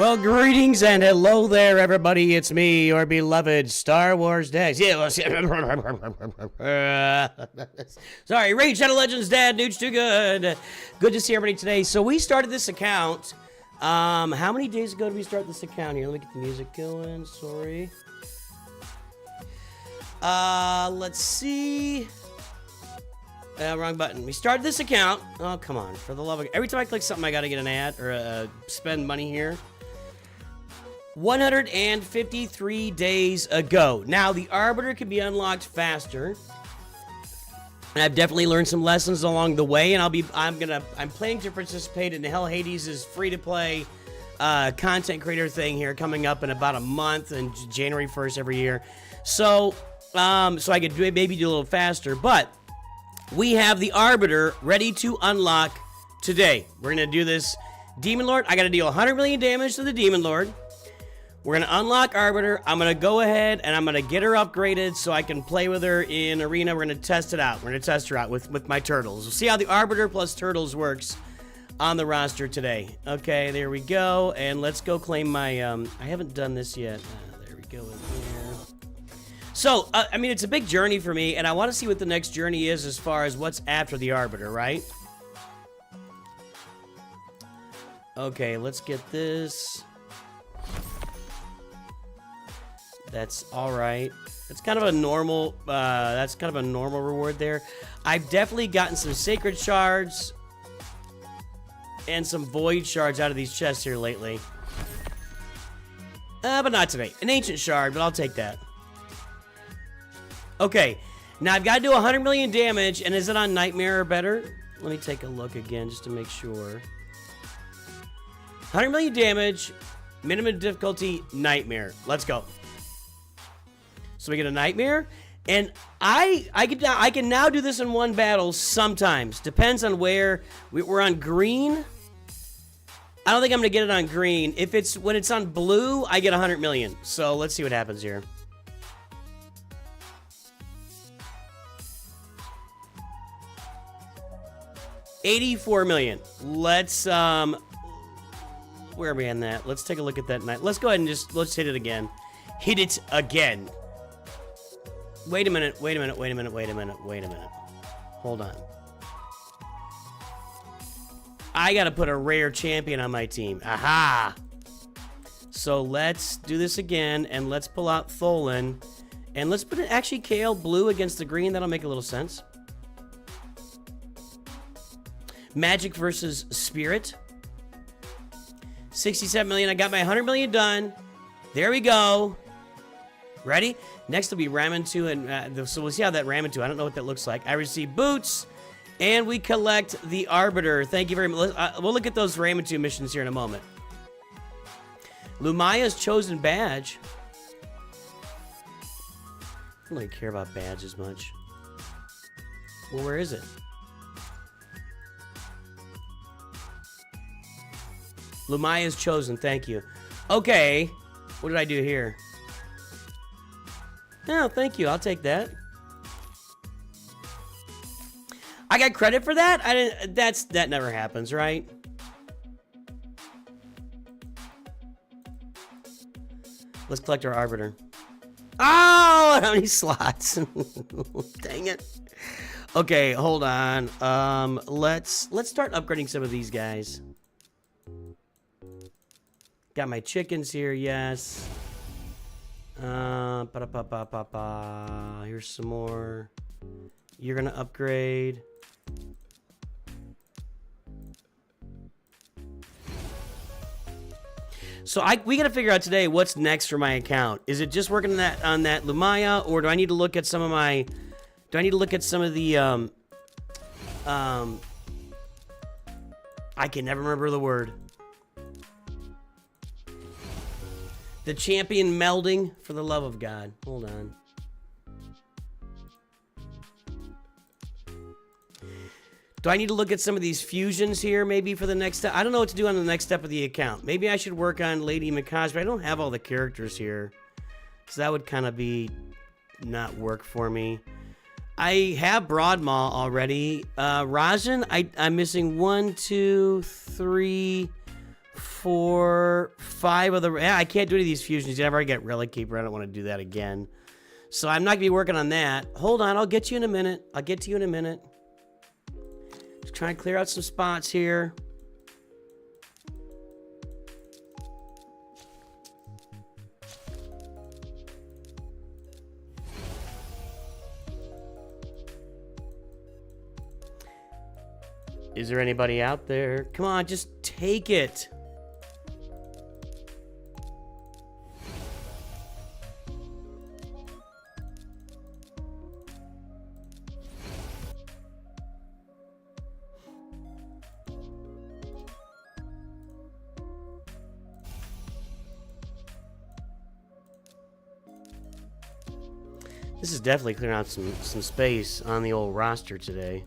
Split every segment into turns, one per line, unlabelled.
Well, greetings and hello there, everybody. It's me, your beloved Star Wars Dad. Yeah, sorry, Raid Shadow Legends Dad, Nooch2Gud. Good to see everybody today. So we started this account. How many days ago did we start this account here? Let me get the music going. Sorry. Let's see. Wrong button. We started this account. Oh, come on. For the love of... Every time I click something, I gotta get an ad or spend money here. 153 days ago. Now, the Arbiter can be unlocked faster. And I've definitely learned some lessons along the way, and I'm planning to participate in the Hell Hades' free-to-play content creator thing here coming up in about a month, and January 1st every year. So I could maybe do a little faster, but we have the Arbiter ready to unlock today. We're gonna do this Demon Lord. I gotta deal 100 million damage to the Demon Lord. We're gonna unlock Arbiter. I'm gonna go ahead and I'm gonna get her upgraded so I can play with her in Arena. We're gonna test it out. We're gonna test her out with my turtles. We'll see how the Arbiter plus turtles works on the roster today. Okay, there we go. And let's go claim my, I haven't done this yet. There we go in here. So, I mean, it's a big journey for me, and I want to see what the next journey is as far as what's after the Arbiter, right? Okay, let's get this. That's all right. It's kind of a normal, that's kind of a normal reward there. I've definitely gotten some sacred shards and some void shards out of these chests here lately. But not today. An ancient shard, but I'll take that. Okay, now I've got to do 100 million damage, and is it on Nightmare or better? Let me take a look again just to make sure. 100 million damage, minimum difficulty, Nightmare. Let's go. So we get a Nightmare, and I can now do this in one battle sometimes. Depends on where we're on green. I don't think I'm gonna get it on green. When it's on blue, I get 100 million. So let's see what happens here. $84 million. Let's where are we on that? Let's take a look at that night. Let's go ahead and let's hit it again. Hit it again. Wait a minute. Hold on. I gotta put a rare champion on my team. Aha! So let's do this again, and let's pull out Tholin. And let's put it actually KL blue against the green. That'll make a little sense. Magic versus Spirit. 67 million. I got my 100 million done. There we go. Ready? Next will be Ramantu, and so we'll see how that Ramantu. I don't know what that looks like. I receive boots, and we collect the Arbiter. Thank you very much. We'll look at those Ramantu missions here in a moment. Lumaya's chosen badge. I don't really care about badges much. Well, where is it? Lumaya's chosen, thank you. Okay, what did I do here? No, thank you, I'll take that. I got credit for that? That never happens, right? Let's collect our Arbiter. Oh, how many slots? Dang it. Okay, hold on. Let's start upgrading some of these guys. Got my chickens here, yes. Here's some more. You're gonna upgrade. So we gotta figure out today what's next for my account. Is it just working on that Lumaya, or do I need to look at some of my? Do I need to look at some of the I can never remember the word. The champion melding, for the love of God. Hold on. Do I need to look at some of these fusions here maybe for the next step? I don't know what to do on the next step of the account. Maybe I should work on Lady Mikaj, but I don't have all the characters here. So that would kind of be not work for me. I have Broadmaw already. Rajan, I'm missing 1, 2, 3, for 5 of the... Yeah, I can't do any of these fusions. I've already got Relic Keeper. I don't want to do that again. So I'm not going to be working on that. Hold on. I'll get you in a minute. I'll get to you in a minute. Just trying to clear out some spots here. Is there anybody out there? Come on, just take it. This is definitely clearing out some space on the old roster today.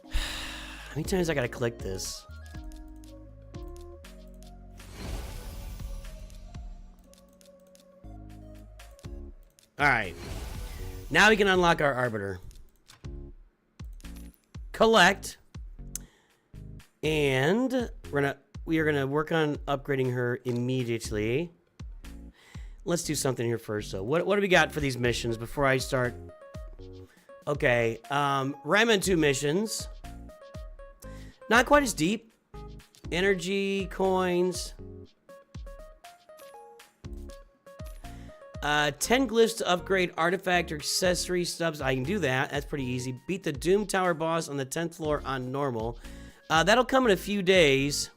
How many times I gotta click this? Alright. Now we can unlock our Arbiter. Collect. And we are gonna work on upgrading her immediately. Let's do something here first, though. What do we got for these missions before I start? Okay, Ramen 2 missions. Not quite as deep. Energy, coins. 10 glyphs to upgrade artifact or accessory stubs. I can do that. That's pretty easy. Beat the Doom Tower boss on the 10th floor on normal. That'll come in a few days.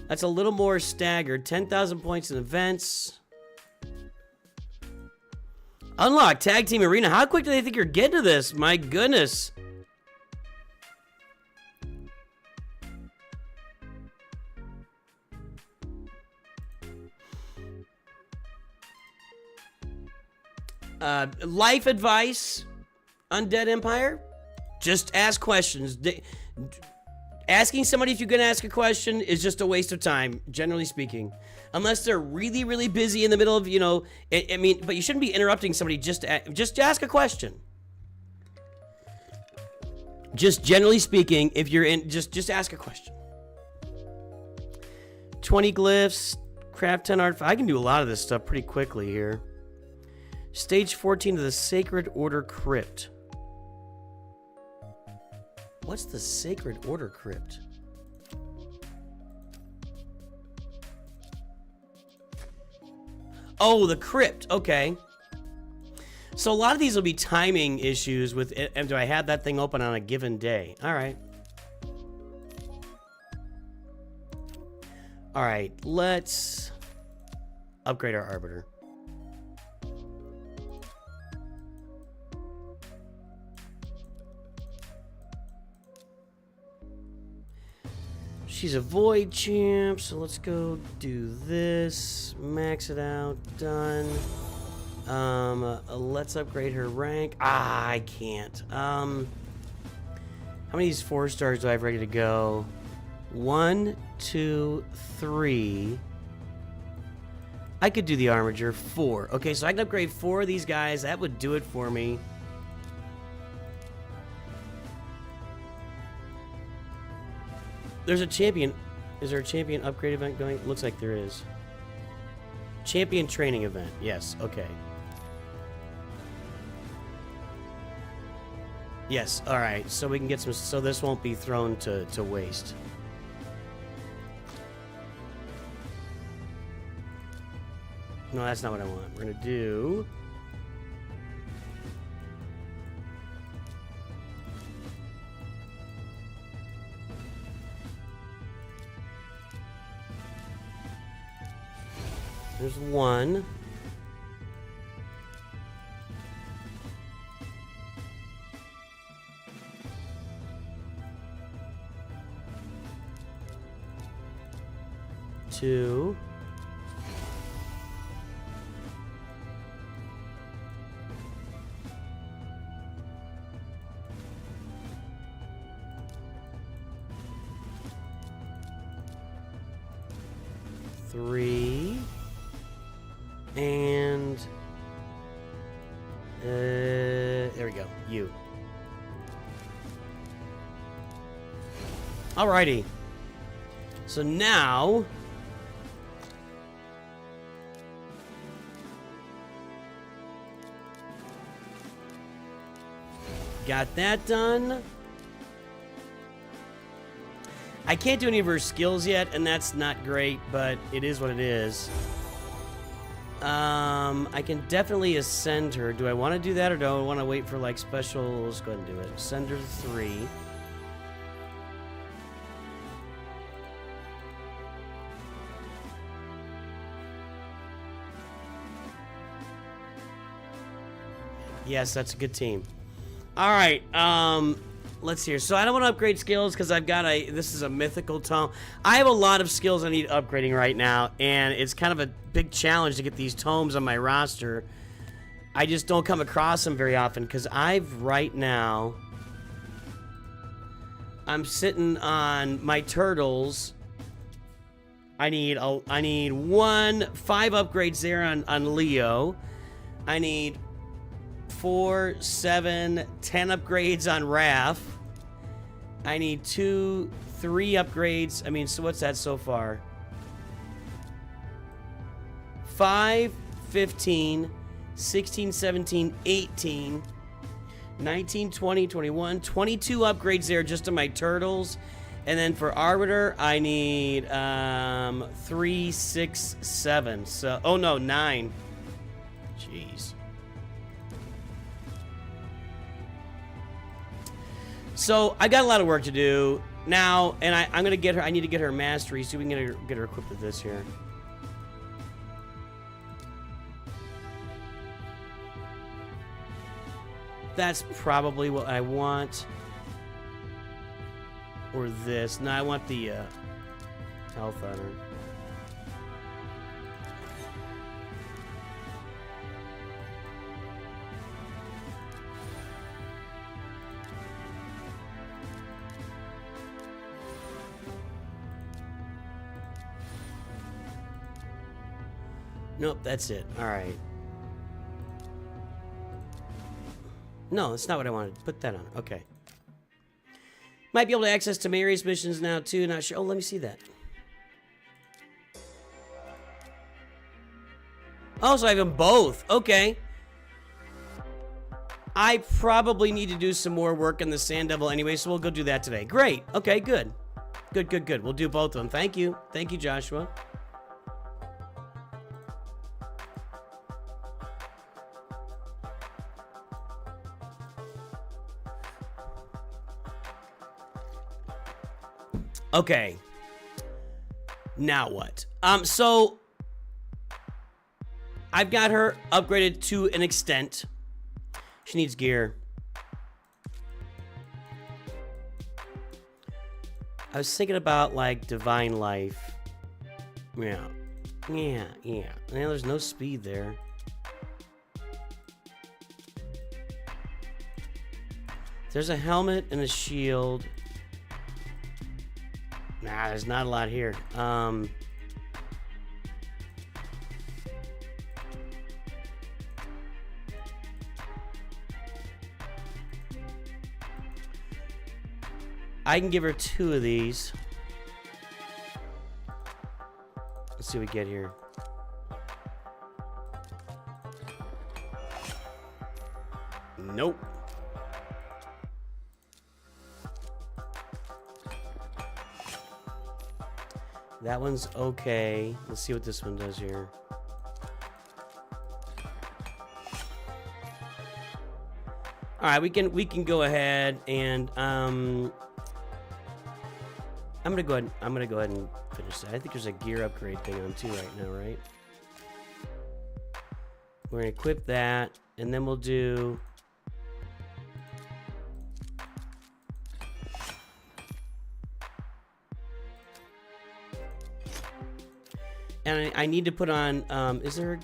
That's a little more staggered. 10,000 points in events. Unlock Tag Team Arena. How quick do they think you're getting to this? My goodness. Life advice, Undead Empire. Just ask questions. Asking somebody if you're going to ask a question is just a waste of time, generally speaking. Unless they're really, really busy in the middle of, you know, I mean, but you shouldn't be interrupting somebody just to ask a question. Just generally speaking, if you're in, just ask a question. 20 glyphs, craft 10 art. I can do a lot of this stuff pretty quickly here. Stage 14 of the Sacred Order Crypt. What's the Sacred Order Crypt? Oh, the crypt. Okay. So a lot of these will be timing issues with it. And do I have that thing open on a given day? All right. All right. Let's upgrade our Arbiter. She's a void champ, so let's go do this. Max it out. Done. Let's upgrade her rank. I can't. How many of these 4 stars do I have ready to go? 1, 2, 3. I could do the Armiger. 4. Okay, so I can upgrade 4 of these guys. That would do it for me. There's a champion. Is there a champion upgrade event going? Looks like there is. Champion training event. Yes. Okay. Yes. All right. So we can get some. So this won't be thrown to waste. No, that's not what I want. We're gonna do. There's 1. Two. 3. And there we go. You. Alrighty. So now... got that done. I can't do any of her skills yet, and that's not great, but it is what it is. I can definitely ascend her. Do I want to do that, or do I want to wait for, like, special... Let's go ahead and do it. Ascend her to 3. Yes, that's a good team. All right, let's hear. So I don't want to upgrade skills because I've got a... This is a mythical tome. I have a lot of skills I need upgrading right now, and it's kind of a big challenge to get these tomes on my roster. I just don't come across them very often because right now... I'm sitting on my turtles. I need 5 upgrades there on Leo. I need 4, 7, 10 upgrades on Raph. I need 2, 3 upgrades. I mean, so what's that so far? 5, 15, 16, 17, 18, 19, 20, 21, 22 upgrades there just on my turtles. And then for Arbiter, I need 3, 6, 7. So, oh no, 9. Jeez. So I got a lot of work to do now, and I'm gonna get her. I need to get her mastery, so we can get her equipped with this here. That's probably what I want. Or this. No, I want the health on her. Nope, that's it. All right. No, that's not what I wanted. Put that on. Okay. Might be able to access Tamari's missions now, too. Not sure. Oh, let me see that. Oh, so I have them both. Okay. I probably need to do some more work in the Sand Devil anyway, so we'll go do that today. Great. Okay, good. Good, good, good. We'll do both of them. Thank you. Thank you, Joshua. Okay. Now what? So I've got her upgraded to an extent. She needs gear. I was thinking about like Divine Life. Yeah. Yeah. There's no speed there. There's a helmet and a shield. Nah, there's not a lot here. I can give her 2 of these. Let's see what we get here. Nope. That one's okay. Let's see what this one does here. All right, we can go ahead and I'm gonna go ahead and finish that. I think there's a gear upgrade thing on too right now, right? We're gonna equip that, and then we'll do. And I need to put on, is there a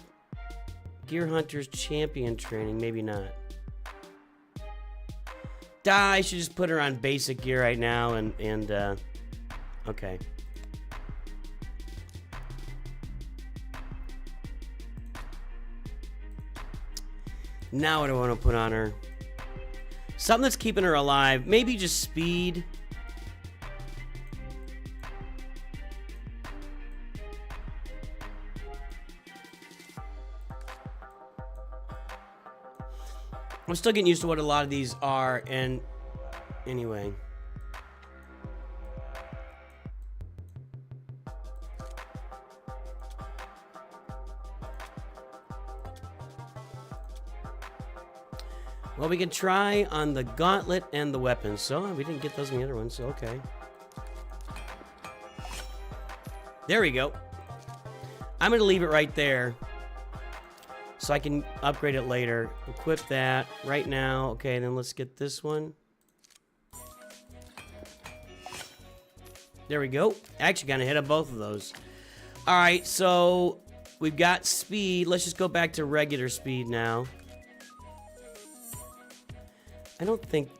Gear Hunters Champion training? Maybe not. I should just put her on basic gear right now and okay. Now what do I want to put on her? Something that's keeping her alive. Maybe just speed. I'm still getting used to what a lot of these are, and anyway. Well, we can try on the gauntlet and the weapons. So we didn't get those in the other ones, so okay. There we go. I'm gonna leave it right there so I can upgrade it later. Equip that right now. Okay, then let's get this one. There we go. Actually kind of hit up both of those. All right, so we've got speed. Let's just go back to regular speed now. I don't think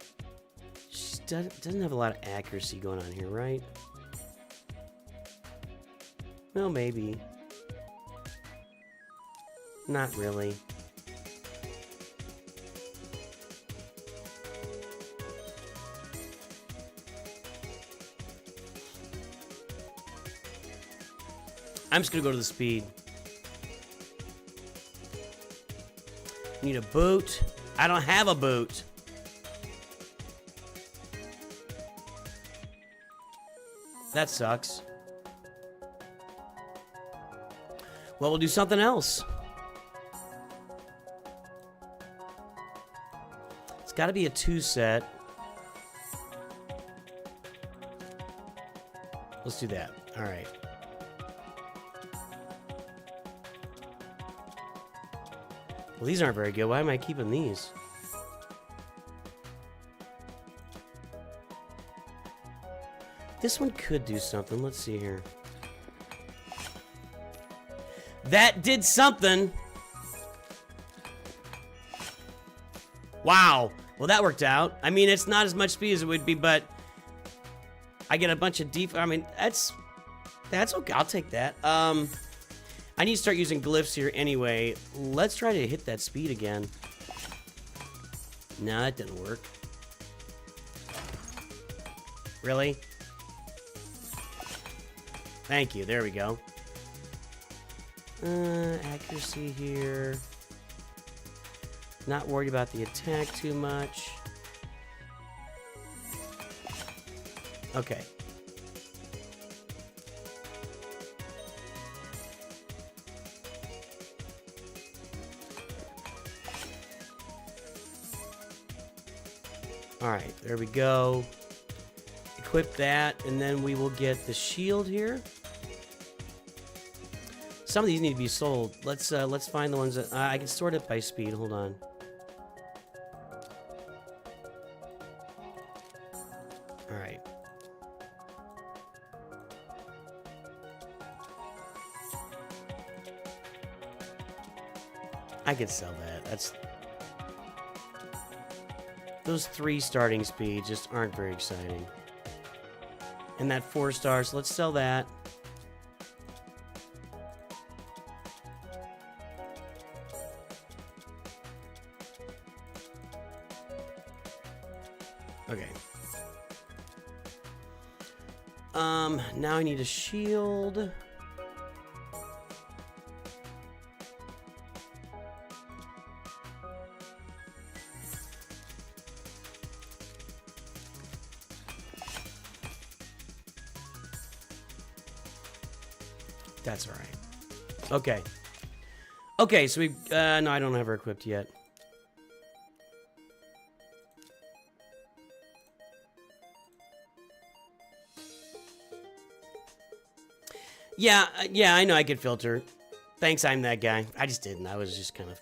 she doesn't have a lot of accuracy going on here, right? Well, maybe. Not really. I'm just gonna go to the speed. Need a boot. I don't have a boot. That sucks. Well, we'll do something else. It's got to be a 2-set. Let's do that. All right. Well, these aren't very good. Why am I keeping these? This one could do something. Let's see here. That did something. Wow. Well, that worked out. I mean, it's not as much speed as it would be, but I get a bunch of deep. I mean, that's okay. I'll take that. I need to start using glyphs here anyway. Let's try to hit that speed again. No, that didn't work. Really? Thank you. There we go. Accuracy here. Not worried about the attack too much. Okay. Alright, there we go. Equip that, and then we will get the shield here. Some of these need to be sold. Let's find the ones that I can sort it by speed. Hold on. All right. I could sell that. That's those 3 starting speeds just aren't very exciting. And that 4 stars. Let's sell that. Okay. Now I need a shield. That's all right. Okay. Okay, so we no, I don't have her equipped yet. Yeah, I know I could filter. Thanks, I'm that guy. I just didn't. I was just kind of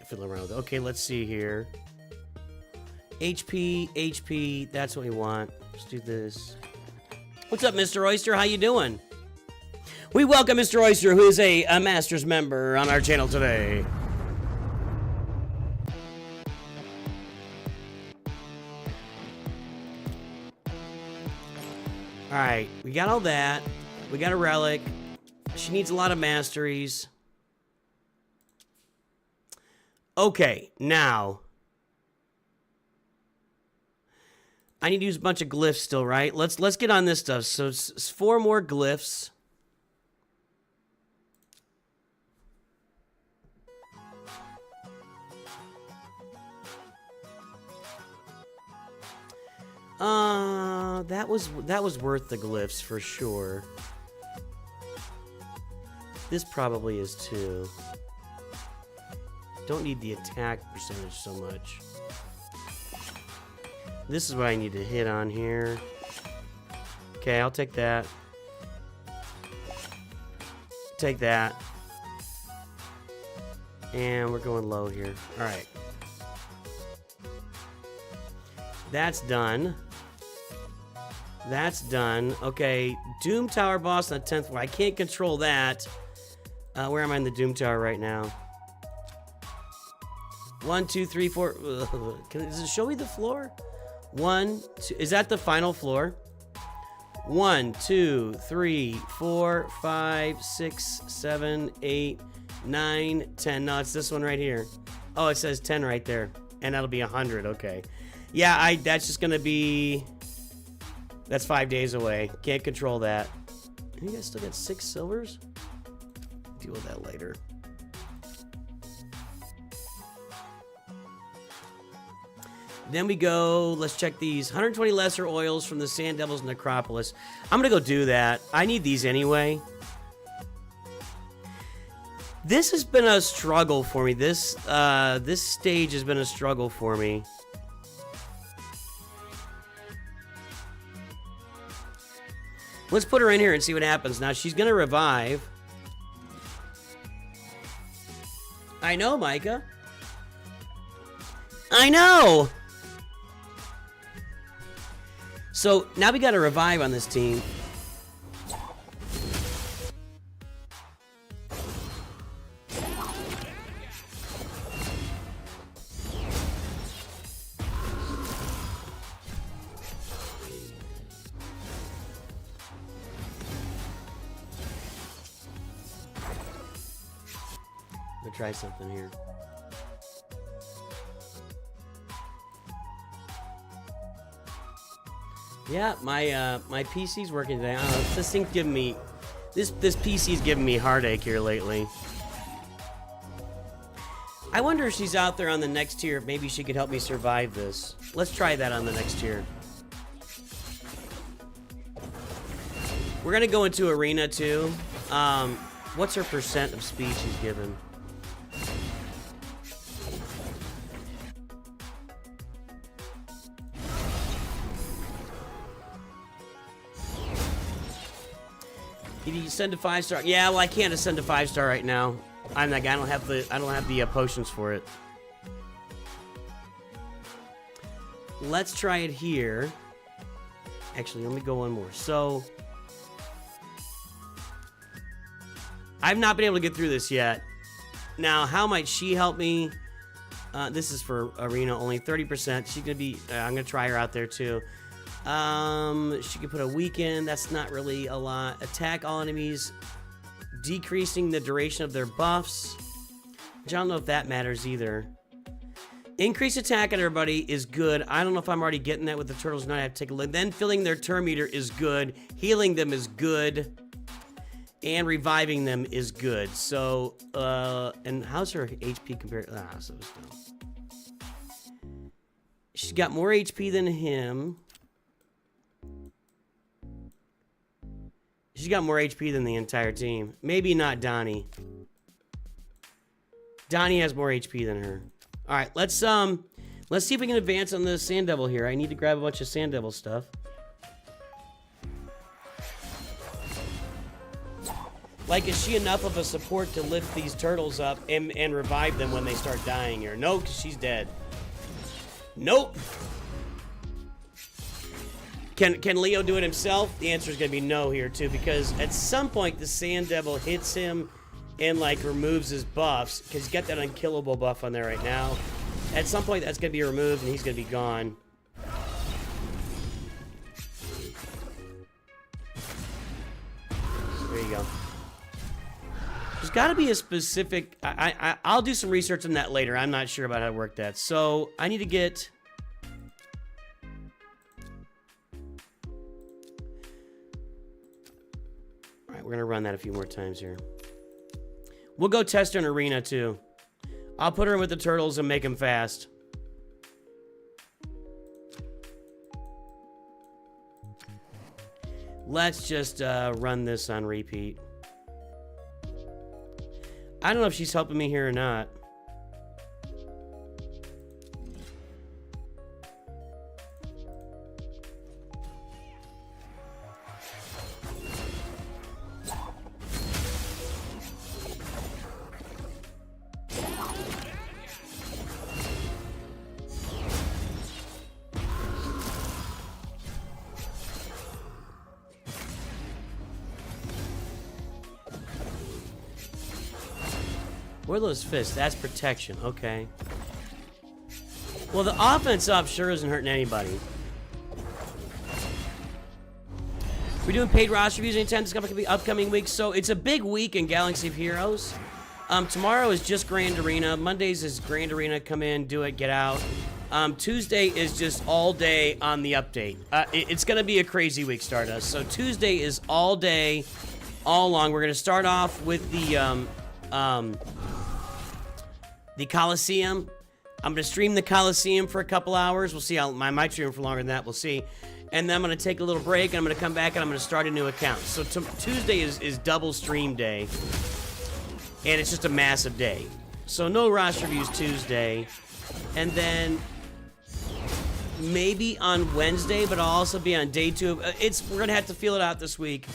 fiddling around with it. Okay, let's see here. HP, that's what we want. Let's do this. What's up, Mr. Oyster? How you doing? We welcome Mr. Oyster, who is a Masters member on our channel today. Alright, we got all that. We got a relic. She needs a lot of masteries. Okay, now. I need to use a bunch of glyphs still, right? Let's get on this stuff. So it's 4 more glyphs. That was worth the glyphs for sure. This probably is too. Don't need the attack percentage so much. This is what I need to hit on here. Okay, I'll take that. Take that. And we're going low here. Alright. That's done. That's done. Okay, Doom Tower boss on the 10th floor. I can't control that. Where am I in the Doom Tower right now? 1, 2, 3, 4. Does it show me the floor? 1, 2. Is that the final floor? 1, 2, 3, 4, 5, 6, 7, 8, 9, 10. No, it's this one right here. Oh, it says 10 right there. And that'll be 100. Okay. Yeah, that's just gonna be... That's 5 days away. Can't control that. You guys still got 6 silvers? Deal with that later. Then we go, let's check these. 120 lesser oils from the Sand Devil's Necropolis. I'm gonna go do that. I need these anyway. This has been a struggle for me. This stage has been a struggle for me. Let's put her in here and see what happens. Now, she's gonna revive. I know, Micah. I know! So, now we got a revive on this team. I'm gonna try something here. Yeah, my PC's working today. I don't know, this thing's giving me this PC's giving me heartache here lately. I wonder if she's out there on the next tier. Maybe she could help me survive this. Let's try that on the next tier. We're gonna go into arena too. What's her percent of speed she's given? Can you send a 5-star? Yeah, well, I can't ascend a 5-star right now. I'm that guy. I don't have the potions for it. Let's try it here. Actually, let me go one more. So, I've not been able to get through this yet. Now, how might she help me? This is for arena only 30%. She's gonna be. I'm gonna try her out there too. She can put a weaken. That's not really a lot. Attack all enemies, decreasing the duration of their buffs. Which I don't know if that matters either. Increase attack on everybody is good. I don't know if I'm already getting that with the turtles. Now I have to take a look. Then filling their turn meter is good. Healing them is good. And reviving them is good. So, and how's her HP compared? Ah, so it's dumb. She's got more HP than him. She's got more HP than the entire team. Maybe not Donnie. Donnie has more HP than her. All right, let's see if we can advance on the Sand Devil here. I need to grab a bunch of Sand Devil stuff. Like, is she enough of a support to lift these turtles up and revive them when they start dying here? No, because she's dead. Nope. Can Leo do it himself? The answer is going to be no here, too, because at some point the Sand Devil hits him and, like, removes his buffs, because he's got that unkillable buff on there right now. At some point that's going to be removed and he's going to be gone. There you go. There's got to be a specific... I'll do some research on that later. I'm not sure about how to work that. So, I need to get... Alright, we're going to run that a few more times here. We'll go test an arena, too. I'll put her in with the turtles and make them fast. Let's just run this on repeat. I don't know if she's helping me here or not. Where are those fists? That's protection. Okay. Well, the offense up sure isn't hurting anybody. We're doing paid roster reviews anytime this upcoming week, so it's a big week in Galaxy of Heroes. Tomorrow is just Grand Arena. Mondays is Grand Arena. Come in, do it, get out. Tuesday is just all day on the update. It's going to be a crazy week, Stardust. So Tuesday is all day, all long. We're going to start off with the Coliseum. I'm going to stream the Coliseum for a couple hours. We'll see how I might stream for longer than that. We'll see. And then I'm going to take a little break, and I'm going to come back, and I'm going to start a new account. So Tuesday is double stream day, and it's just a massive day. So no roster reviews Tuesday. And then maybe on Wednesday, but I'll also be on day 2. We're going to have to feel it out this week.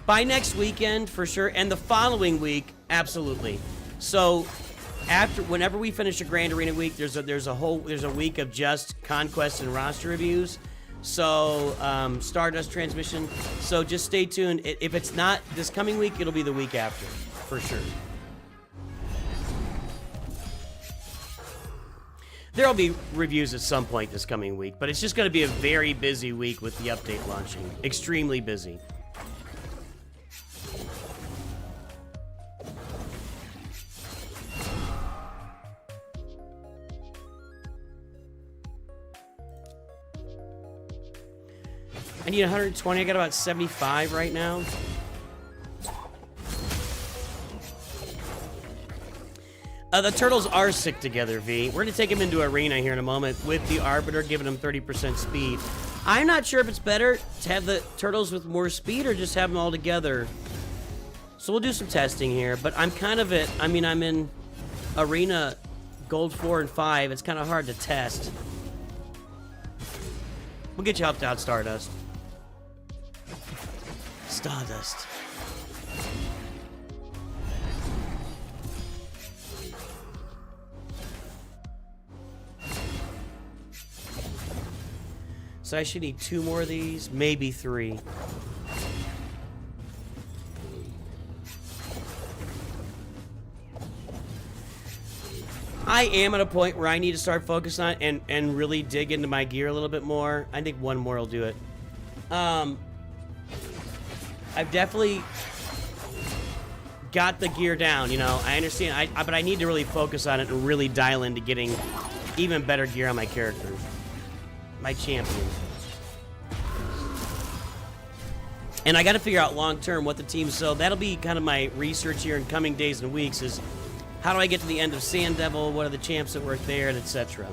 By next weekend, for sure, and the following week, absolutely. So whenever we finish a Grand Arena week, there's a week of just Conquest and roster reviews. So Stardust transmission. So just stay tuned. If it's not this coming week, it'll be the week after, for sure. There'll be reviews at some point this coming week, but it's just going to be a very busy week with the update launching. Extremely busy. I need 120. I got about 75 right now. The turtles are sick together, V. We're going to take him into Arena here in a moment with the Arbiter giving him 30% speed. I'm not sure if it's better to have the turtles with more speed or just have them all together. So we'll do some testing here, but I'm kind of I'm in Arena Gold 4 and 5. It's kind of hard to test. We'll get you helped out, Stardust. Stardust. So I should need 2 more of these, maybe 3. I am at a point where I need to start focusing on and really dig into my gear a little bit more. I think 1 more will do it. I've definitely got the gear down, you know. I understand, but I need to really focus on it and really dial into getting even better gear on my characters. My champion. And I got to figure out long-term what the team, so that'll be kind of my research here in coming days and weeks is how do I get to the end of Sand Devil, what are the champs that work there, and etc.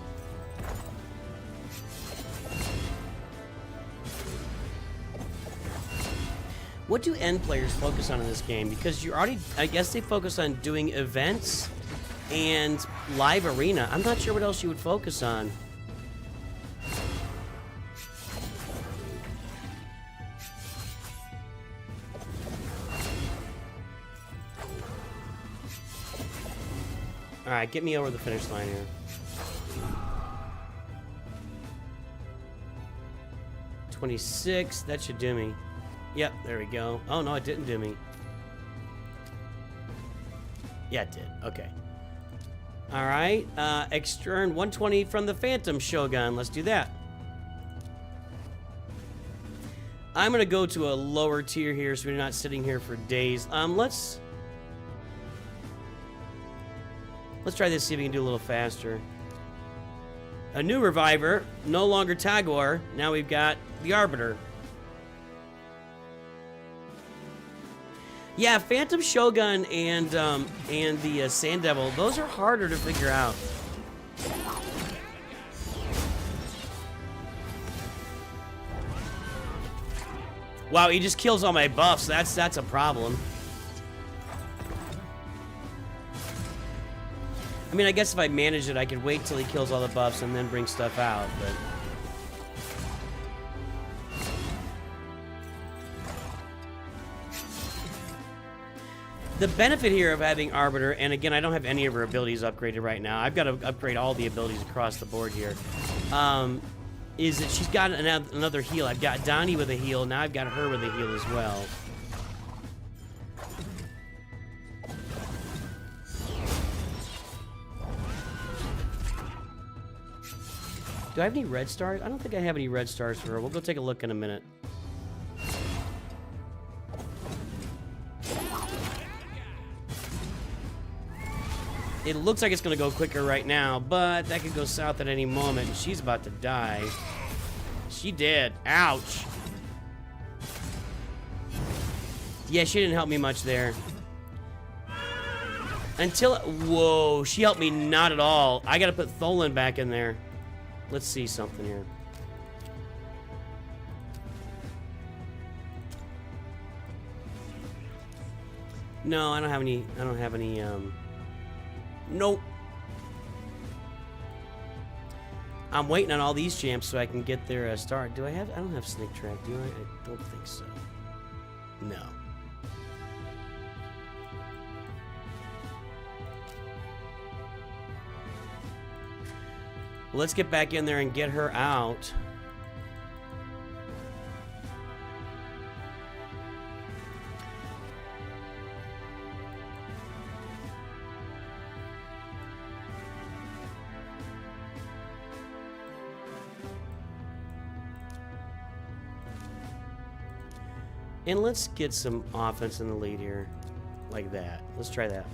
What do end players focus on in this game? Because you already, I guess they focus on doing events and live arena. I'm not sure what else you would focus on. All right, get me over the finish line here. 26, that should do me. Yep, there we go. Oh, no, it didn't do me. Yeah, it did. Okay. All right. Extern 120 from the Phantom Shogun. Let's do that. I'm going to go to a lower tier here so we're not sitting here for days. Let's try this, see if we can do a little faster. A new Reviver. No longer Tagor. Now we've got the Arbiter. Yeah, Phantom Shogun and the Sand Devil, those are harder to figure out. Wow, he just kills all my buffs. That's a problem. I mean, I guess if I manage it, I could wait till he kills all the buffs and then bring stuff out, but... The benefit here of having Arbiter, and again, I don't have any of her abilities upgraded right now. I've got to upgrade all the abilities across the board here. Is that she's got another heal. I've got Donnie with a heal. Now I've got her with a heal as well. Do I have any red stars? I don't think I have any red stars for her. We'll go take a look in a minute. It looks like it's going to go quicker right now, but that could go south at any moment. She's about to die. She did. Ouch. Yeah, she didn't help me much there. Until... Whoa, she helped me not at all. I got to put Tholin back in there. Let's see something here. No, I don't have any... Nope. I'm waiting on all these champs so I can get their star. Do I have... I don't have Snake Track, do I? I don't think so. No. Let's get back in there and get her out. And let's get some offense in the lead here. Like that. Let's try that.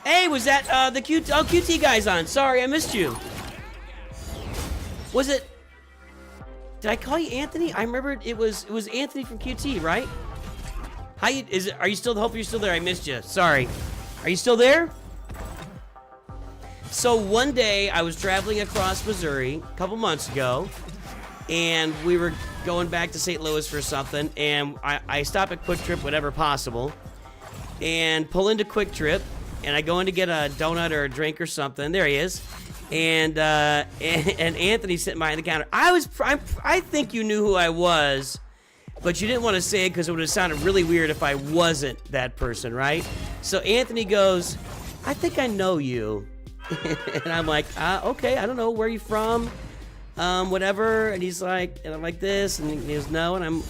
Hey, was that the QT guy's on? Sorry, I missed you. Was it... Did I call you Anthony? I remember it was Anthony from QT, right? How you... Are you still... Hope you're still there. I missed you. Sorry. Are you still there? So one day, I was traveling across Missouri a couple months ago, and we were going back to St. Louis for something, and I stop at Quick Trip whenever possible, and pull into Quick Trip, and I go in to get a donut or a drink or something. There he is. And Anthony's sitting behind the counter. I think you knew who I was, but you didn't want to say it because it would have sounded really weird if I wasn't that person, right? So Anthony goes, I think I know you. And I'm like, okay, I don't know, where are you from? Whatever. And he's like, and I'm like this, and he goes, no, and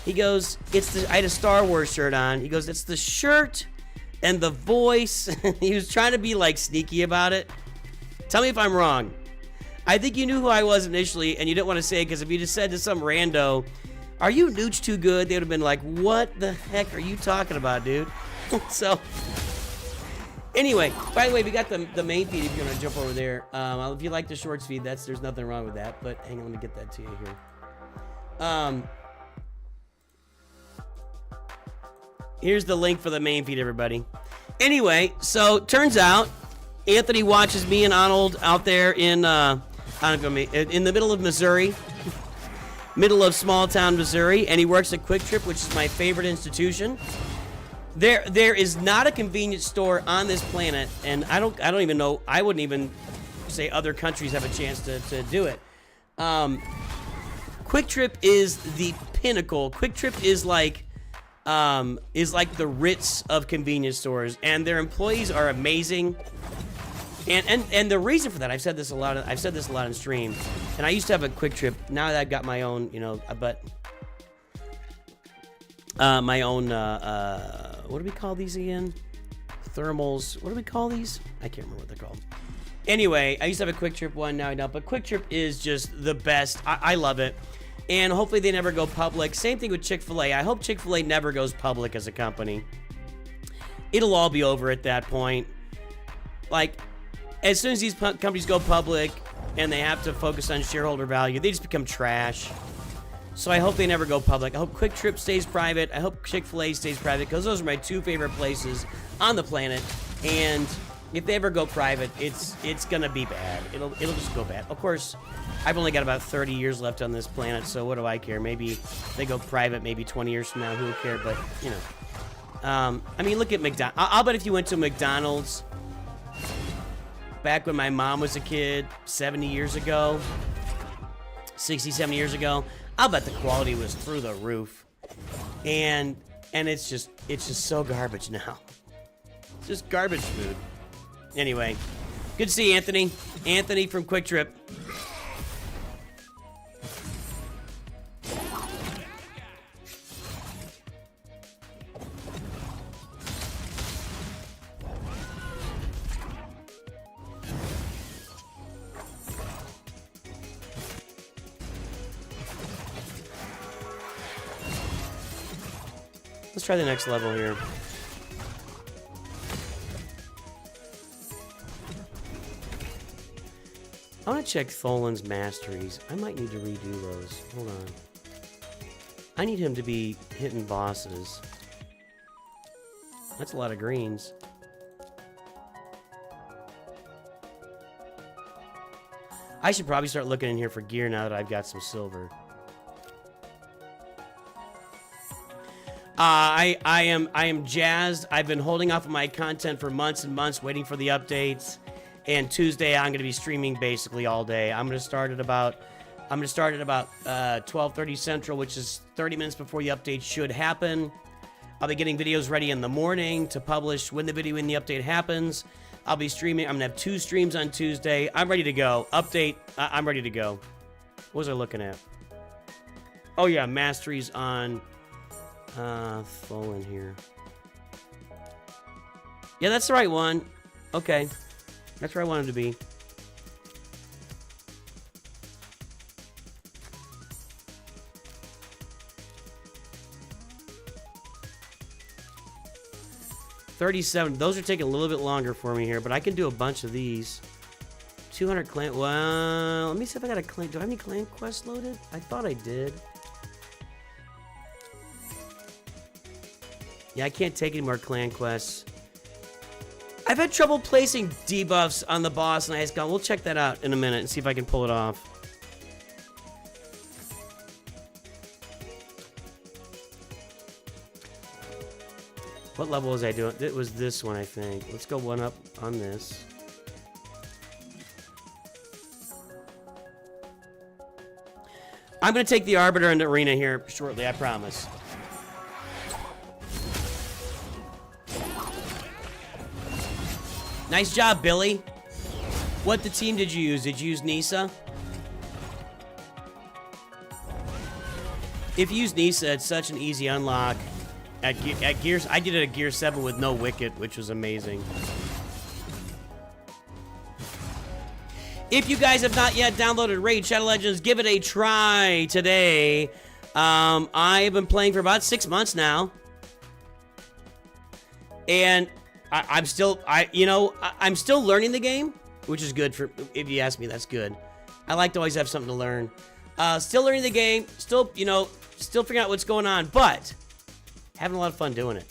he goes, I had a Star Wars shirt on. He goes, it's the shirt and the voice. He was trying to be like sneaky about it. Tell me if I'm wrong. I think you knew who I was initially, and you didn't want to say it, because if you just said to some rando, are you Nooch2Gud? They would have been like, what the heck are you talking about, dude? So... Anyway, by the way, we got the main feed if you want to jump over there. If you like the shorts feed, there's nothing wrong with that. But hang on, let me get that to you here. Here's the link for the main feed, everybody. Anyway, so turns out Anthony watches me and Arnold out there in the middle of Missouri, middle of small town Missouri, and he works at Quick Trip, which is my favorite institution. There is not a convenience store on this planet, and I don't even know, I wouldn't even say other countries have a chance to do it. Quick Trip is the pinnacle. Quick Trip is like the Ritz of convenience stores, and their employees are amazing. And the reason for that, I've said this a lot in stream, and I used to have a Quick Trip. Now that I've got my own, my own, what do we call these again? Thermals. What do we call these? I can't remember what they're called. Anyway, I used to have a Quick Trip one, now I don't. But Quick Trip is just the best. I love it. And hopefully they never go public. Same thing with Chick-fil-A. I hope Chick-fil-A never goes public as a company. It'll all be over at that point. Like, as soon as these companies go public and they have to focus on shareholder value, they just become trash. So I hope they never go public. I hope Quick Trip stays private. I hope Chick-fil-A stays private, because those are my two favorite places on the planet. And If they ever go private, it's gonna be bad. It'll just go bad. Of course, I've only got about 30 years left on this planet, so what do I care? Maybe they go private maybe 20 years from now, who would care? But, you know. I mean, look at McDonald's. I'll bet if you went to McDonald's back when my mom was a kid, 70 years ago, 60, 70 years ago, I'll bet the quality was through the roof. And it's just so garbage now. It's just garbage food. Anyway, good to see you, Anthony. Anthony from Quick Trip. Let's try the next level here. I want to check Tholin's masteries. I might need to redo those. Hold on. I need him to be hitting bosses. That's a lot of greens. I should probably start looking in here for gear now that I've got some silver. I am jazzed. I've been holding off on my content for months and months, waiting for the updates. And Tuesday, I'm going to be streaming basically all day. I'm going to start at about 12:30 Central, which is 30 minutes before the update should happen. I'll be getting videos ready in the morning to publish when the update happens. I'll be streaming. I'm going to have 2 streams on Tuesday. I'm ready to go. Update. I'm ready to go. What was I looking at? Oh, yeah. Masteries on Tholin here. Yeah, that's the right one. Okay. That's where I wanted to be. $37. Those are taking a little bit longer for me here, but I can do a bunch of these. 200 clan. Well, let me see if I got a clan. Do I have any clan quests loaded? I thought I did. Yeah, I can't take any more clan quests. I've had trouble placing debuffs on the boss, and I just go, we'll check that out in a minute and see if I can pull it off. What level was I doing? It was this one, I think. Let's go one up on this. I'm going to take the Arbiter into Arena here shortly, I promise. Nice job, Billy. What the team did you use? Did you use Nisa? If you use Nisa, it's such an easy unlock. At Gears, I did it at Gear 7 with no Wicket, which was amazing. If you guys have not yet downloaded Raid Shadow Legends, give it a try today. I've been playing for about 6 months now. And I'm still learning the game, which is good for, if you ask me, that's good. I like to always have something to learn. Still learning the game, still figuring out what's going on, but having a lot of fun doing it.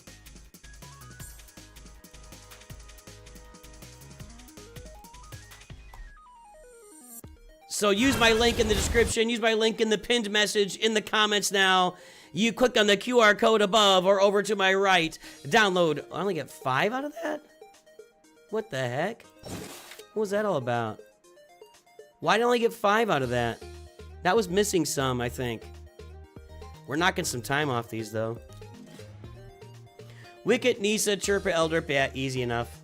So use my link in the description, use my link in the pinned message in the comments now. You click on the QR code above or over to my right. Download. I only get 5 out of that? What the heck? What was that all about? Why did I only get 5 out of that? That was missing some, I think. We're knocking some time off these, though. Wicket, Nisa, Chirpa, Elder. Yeah, easy enough.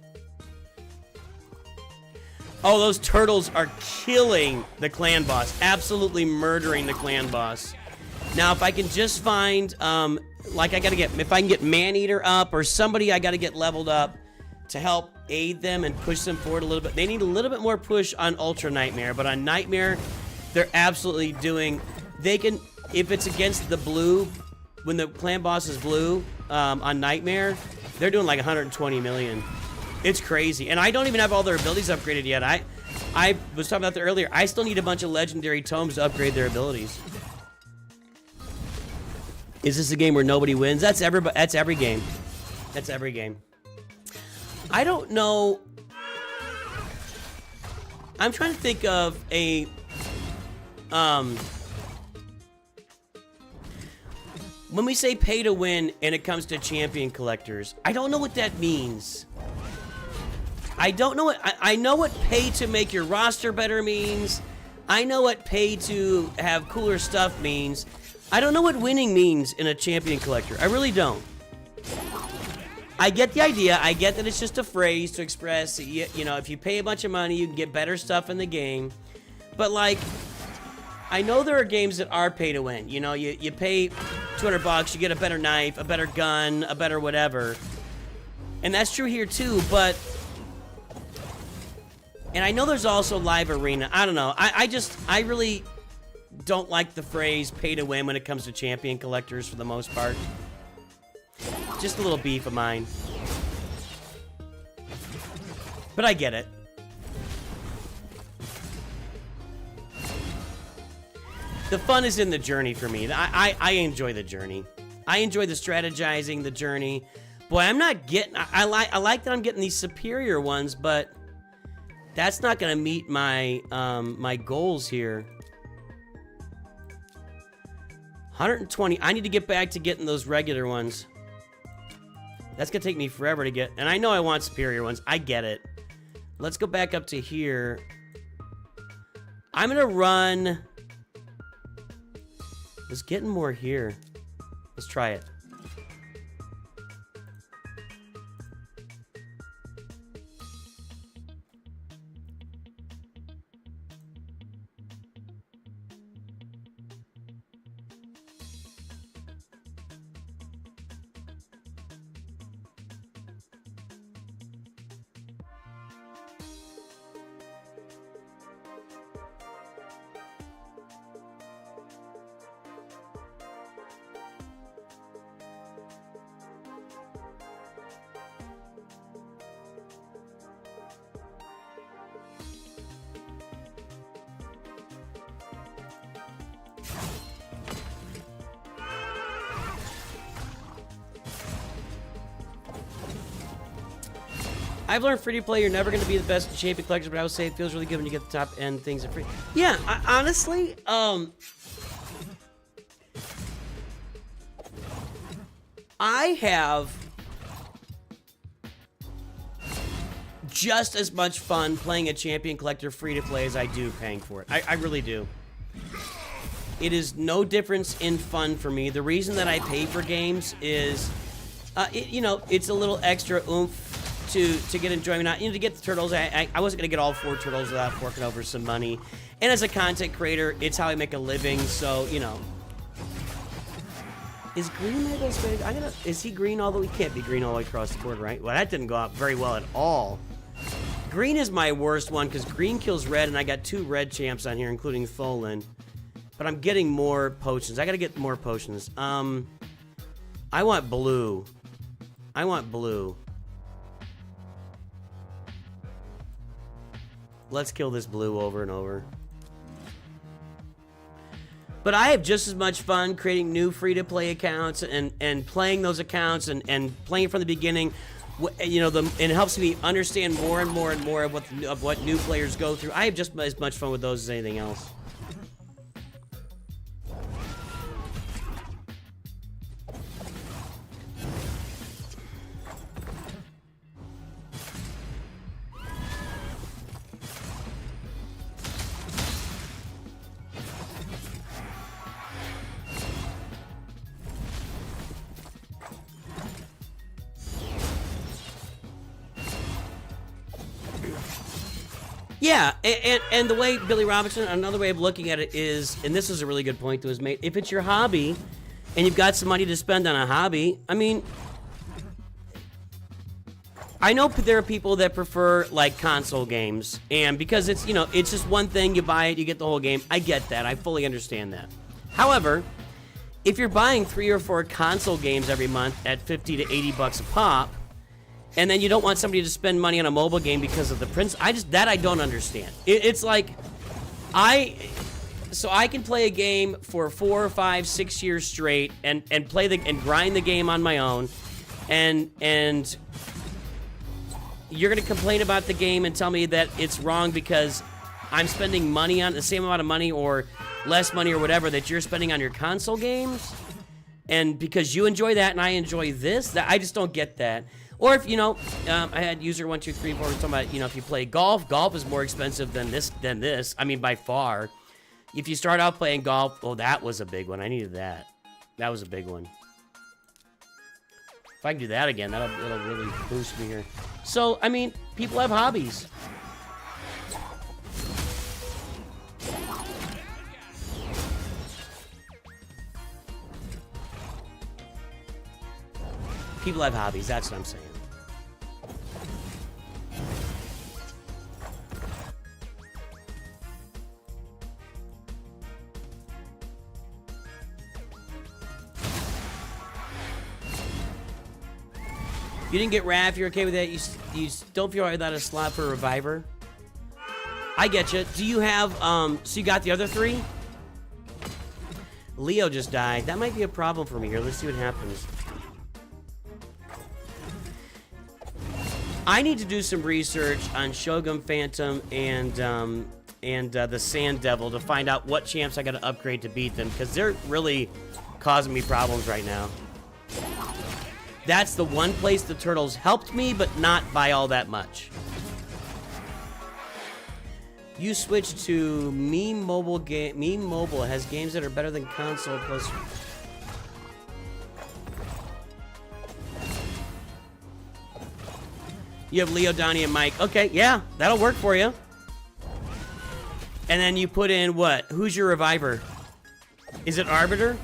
Oh, those turtles are killing the clan boss. Absolutely murdering the clan boss. Now, if I can just find, like if I can get Maneater up or somebody I gotta get leveled up to help aid them and push them forward a little bit. They need a little bit more push on Ultra Nightmare, but on Nightmare, they're absolutely doing, they can, if it's against the blue, when the clan boss is blue, on Nightmare, they're doing like 120 million. It's crazy. And I don't even have all their abilities upgraded yet. I was talking about that earlier. I still need a bunch of legendary tomes to upgrade their abilities. Is this a game where nobody wins? That's every game. That's every game. I don't know. I'm trying to think of a, when we say pay to win and it comes to champion collectors, I don't know what that means. I don't know what, I know what pay to make your roster better means. I know what pay to have cooler stuff means. I don't know what winning means in a champion collector. I really don't. I get the idea. I get that it's just a phrase to express, you know, if you pay a bunch of money, you can get better stuff in the game. But, like, I know there are games that are pay to win. You know, you pay 200 bucks, you get a better knife, a better gun, a better whatever. And that's true here, too, but... And I know there's also live arena. I don't know. I really don't like the phrase pay to win when it comes to champion collectors for the most part. Just a little beef of mine. But I get it. The fun is in the journey for me. I enjoy the journey. I enjoy the strategizing, the journey. Boy, I'm not getting... I like that I'm getting these superior ones, but... That's not gonna meet my my goals here. 120. I need to get back to getting those regular ones. That's gonna take me forever to get. And I know I want superior ones. I get it. Let's go back up to here. I'm gonna run. Let's get more here. Let's try it. I've learned free to play, you're never going to be the best champion collector, but I would say it feels really good when you get the top end things are free. Yeah, honestly, I have just as much fun playing a champion collector free to play as I do paying for it. I really do. It is no difference in fun for me. The reason that I pay for games is, you know, it's a little extra oomph to get enjoyment. You know, to get the turtles, I wasn't gonna get all 4 turtles without forking over some money. And as a content creator, it's how I make a living. So you know, is green my best friend? Is he green all the way? He can't be green all the way across the board, right? Well, that didn't go out very well at all. Green is my worst one because green kills red, and I got 2 red champs on here, including Tholin. But I'm getting more potions. I gotta get more potions. I want blue. I want blue. Let's kill this blue over and over. But I have just as much fun creating new free-to-play accounts and playing those accounts and playing from the beginning. You know, it helps me understand more and more and more of what new players go through. I have just as much fun with those as anything else. Yeah, and the way Billy Robinson, another way of looking at it is, and this is a really good point that was made, if it's your hobby and you've got some money to spend on a hobby, I mean, I know there are people that prefer like console games, and because it's, you know, it's just one thing, you buy it, you get the whole game. I get that, I fully understand that. However, if you're buying 3 or 4 console games every month at 50 to 80 bucks a pop, and then you don't want somebody to spend money on a mobile game because of the prints, I don't understand. It's like, so I can play a game for 4 or 5, 6 years straight and grind the game on my own, and you're gonna complain about the game and tell me that it's wrong because I'm spending money on the same amount of money or less money or whatever that you're spending on your console games, and because you enjoy that and I enjoy this, that I just don't get that. Or if, you know, I had user 1234 talking about, you know, if you play golf is more expensive than this. I mean, by far. If you start out playing golf, oh, that was a big one. I needed that. That was a big one. If I can do that again, it'll really boost me here. So, I mean, people have hobbies. People have hobbies, that's what I'm saying. You didn't get Raph, you're okay with that? You don't feel without a slot for a reviver? I get you. Do you have, so you got the other 3? Leo just died. That might be a problem for me here. Let's see what happens. I need to do some research on Shogun Phantom and the Sand Devil to find out what champs I gotta upgrade to beat them, because they're really causing me problems right now. That's the one place the turtles helped me, but not by all that much. You switch to Meme Mobile. Meme Mobile has games that are better than console plus. You have Leo, Donnie, and Mike. Okay, yeah, that'll work for you. And then you put in what? Who's your reviver? Is it Arbiter?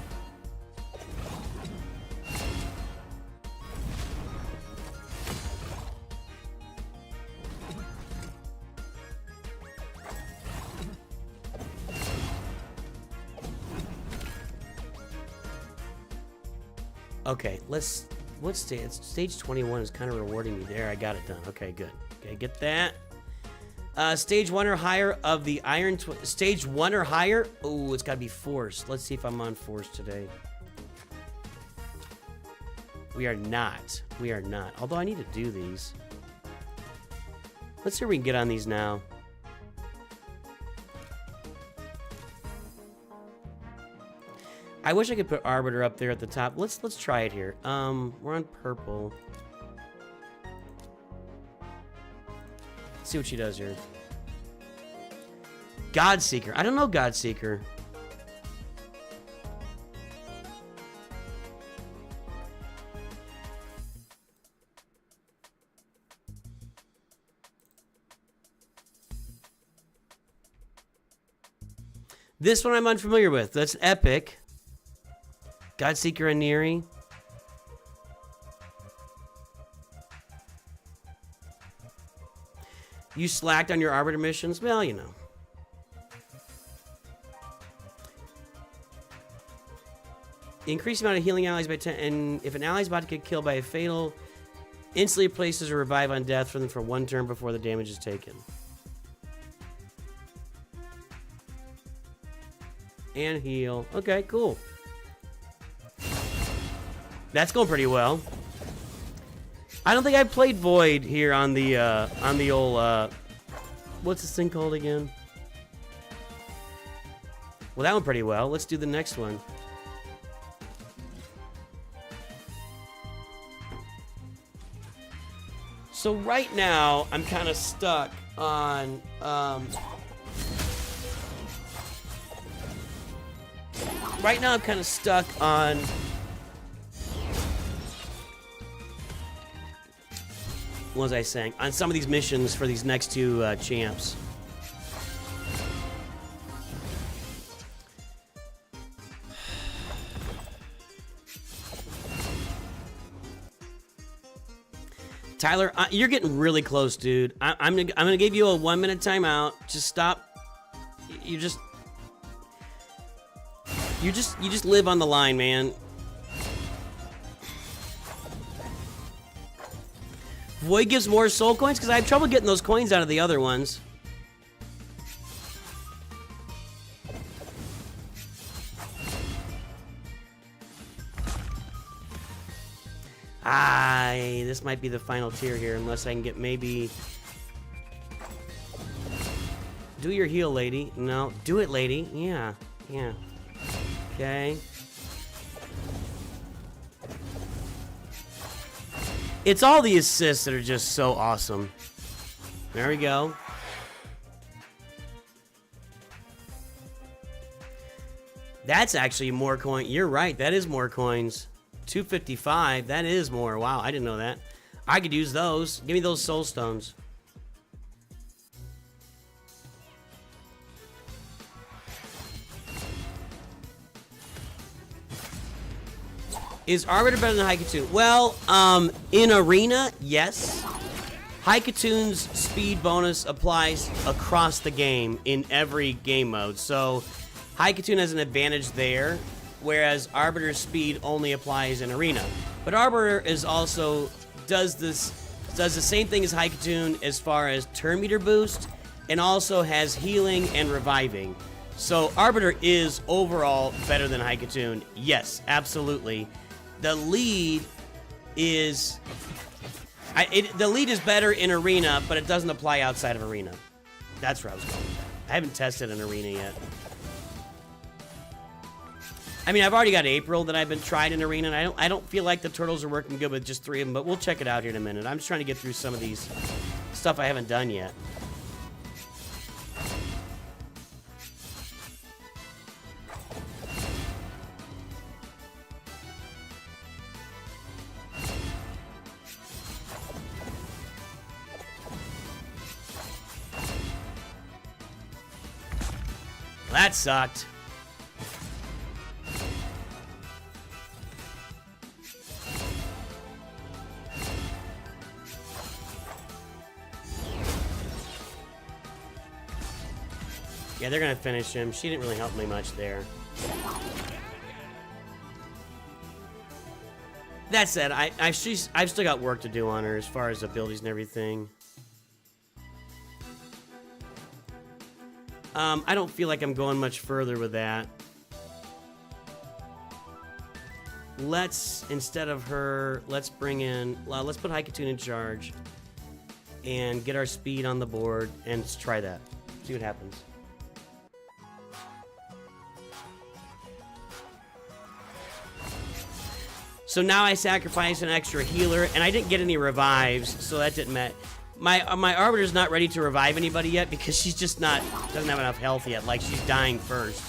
Okay, let's... What stage? Stage 21 is kind of rewarding me there. I got it done. Okay, good. Okay, get that. Stage 1 or higher of the Iron... Stage 1 or higher? Oh, it's got to be Force. Let's see if I'm on Force today. We are not. We are not. Although I need to do these. Let's see if we can get on these now. I wish I could put Arbiter up there at the top. Let's try it here. We're on purple. Let's see what she does here. Godseeker. I don't know Godseeker. This one I'm unfamiliar with. That's Epic. Godseeker and Neri. You slacked on your Arbiter missions? Well, you know. Increase the amount of healing allies by 10, and if an ally is about to get killed by a fatal, instantly places a revive on death for them for 1 turn before the damage is taken. And heal. Okay, cool. That's going pretty well. I don't think I played Void here on the old, what's this thing called again? Well, that went pretty well. Let's do the next one. So right now, I'm kind of stuck on, right now I'm kind of stuck on what was I saying? On some of these missions for these next 2 champs. Tyler, you're getting really close, dude. I'm gonna give you a 1-minute timeout. Just stop. You just live on the line, man. Void gives more soul coins? Because I have trouble getting those coins out of the other ones. This might be the final tier here, unless I can get maybe... Do your heal, lady. No. Do it, lady. Yeah. Yeah. Okay. It's all the assists that are just so awesome. There we go. That's actually more coin. You're right. That is more coins. 255. That is more. Wow, I didn't know that. I could use those. Give me those soul stones. Is Arbiter better than Haikatoon? Well, in Arena, yes. Haikatoon's speed bonus applies across the game in every game mode. So, Haikatoon has an advantage there, whereas Arbiter's speed only applies in Arena. But Arbiter is also does the same thing as Haikatoon as far as turn meter boost, and also has healing and reviving. So Arbiter is overall better than Haikatoon. Yes, absolutely. The lead is the lead is better in Arena, but it doesn't apply outside of Arena. That's where I was going with that. I haven't tested an Arena yet. I mean, I've already got April that I've been tried in Arena, and I don't feel like the turtles are working good with just 3 of them, but we'll check it out here in a minute. I'm just trying to get through some of these stuff I haven't done yet. That sucked. Yeah, they're gonna finish him. She didn't really help me much there. That said, I've still got work to do on her as far as abilities and everything. I don't feel like I'm going much further with that. Let's, instead of her, let's bring in, let's put Haikatoon in charge and get our speed on the board, and let's try that. See what happens. So now I sacrifice an extra healer, and I didn't get any revives, so that didn't matter. My Arbiter's not ready to revive anybody yet because she's just not, doesn't have enough health yet. Like, she's dying first.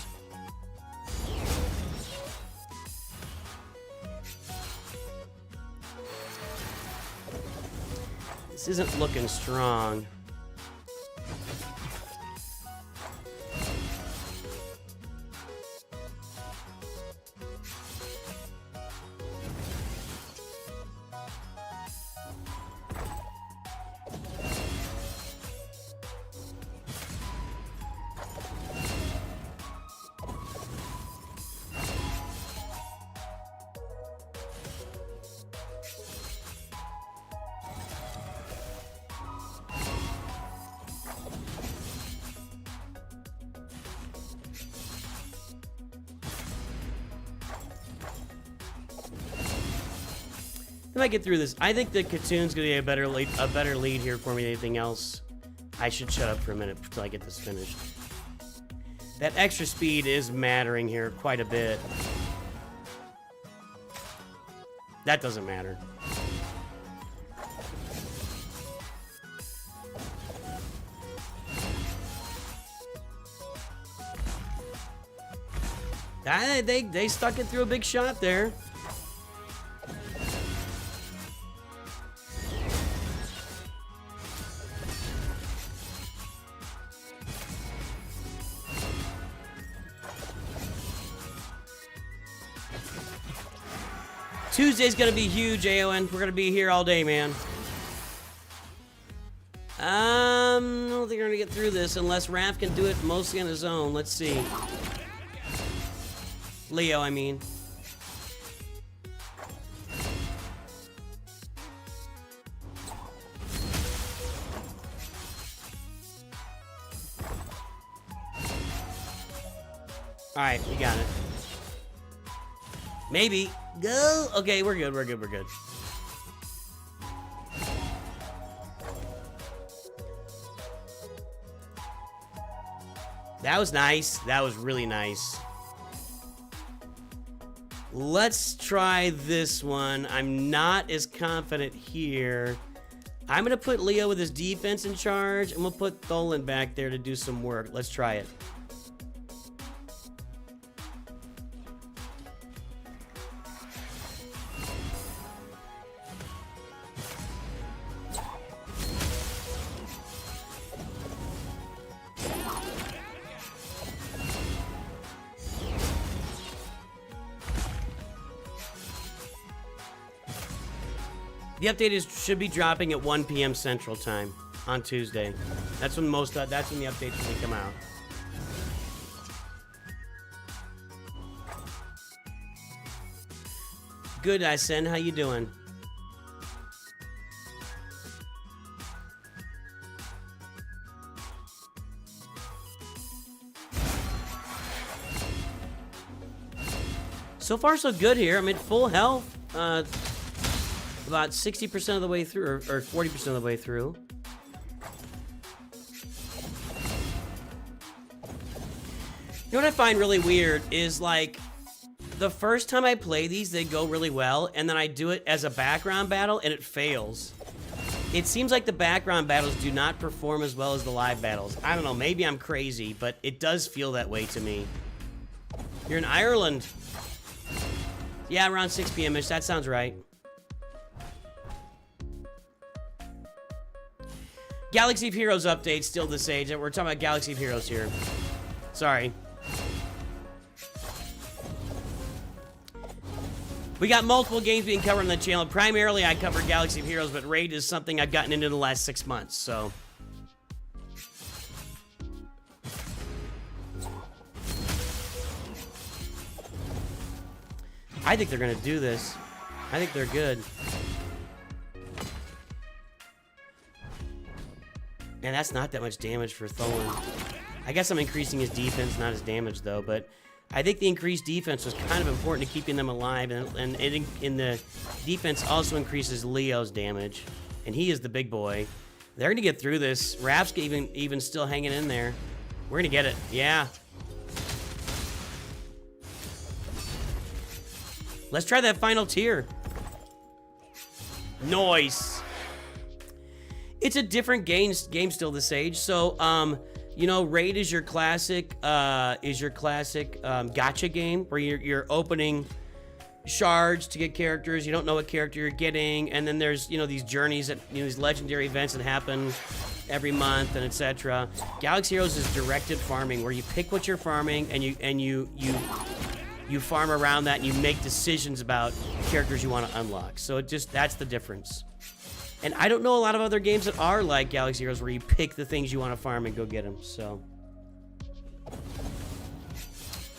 This isn't looking strong. If I get through this, I think the Katoon's gonna be a better lead here for me than anything else. I should shut up for a minute until I get this finished. That extra speed is mattering here quite a bit. That doesn't matter. They stuck it through a big shot there. Tuesday's gonna be huge, AON. We're gonna be here all day, man. I don't think we're gonna get through this unless Raph can do it mostly on his own. Let's see. Leo, I mean. Alright, we got it. Maybe. Go. Okay, we're good, we're good, we're good. That was nice. That was really nice. Let's try this one. I'm not as confident here. I'm going to put Leo with his defense in charge, and we'll put Tholin back there to do some work. Let's try it. The update should be dropping at 1 p.m. Central Time on Tuesday. That's when the updates really come out. Good, Isen. How you doing? So far, so good here. I'm at full health. About 60% of the way through, or 40% of the way through. You know what I find really weird is, like, the first time I play these, they go really well, and then I do it as a background battle, and it fails. It seems like the background battles do not perform as well as the live battles. I don't know, maybe I'm crazy, but it does feel that way to me. You're in Ireland. Yeah, around 6 p.m.-ish, that sounds right. Galaxy of Heroes update, still this age. We're talking about Galaxy of Heroes here. Sorry. We got multiple games being covered on the channel. Primarily, I cover Galaxy of Heroes, but Raid is something I've gotten into in the last 6 months, so. I think they're going to do this. I think they're good. And that's not that much damage for Tholin. I guess I'm increasing his defense, not his damage, though. But I think the increased defense was kind of important to keeping them alive. And in the defense also increases Leo's damage. And he is the big boy. They're going to get through this. Rap's even still hanging in there. We're going to get it. Yeah. Let's try that final tier. Nice. It's a different game still this age. So, you know, Raid is your classic gacha game where you're opening shards to get characters. You don't know what character you're getting, and then there's, you know, these journeys that, you know, these legendary events that happen every month and etc. Galaxy Heroes is directed farming where you pick what you're farming and you farm around that and you make decisions about characters you want to unlock. So that's the difference. And I don't know a lot of other games that are like Galaxy Heroes where you pick the things you want to farm and go get them, so.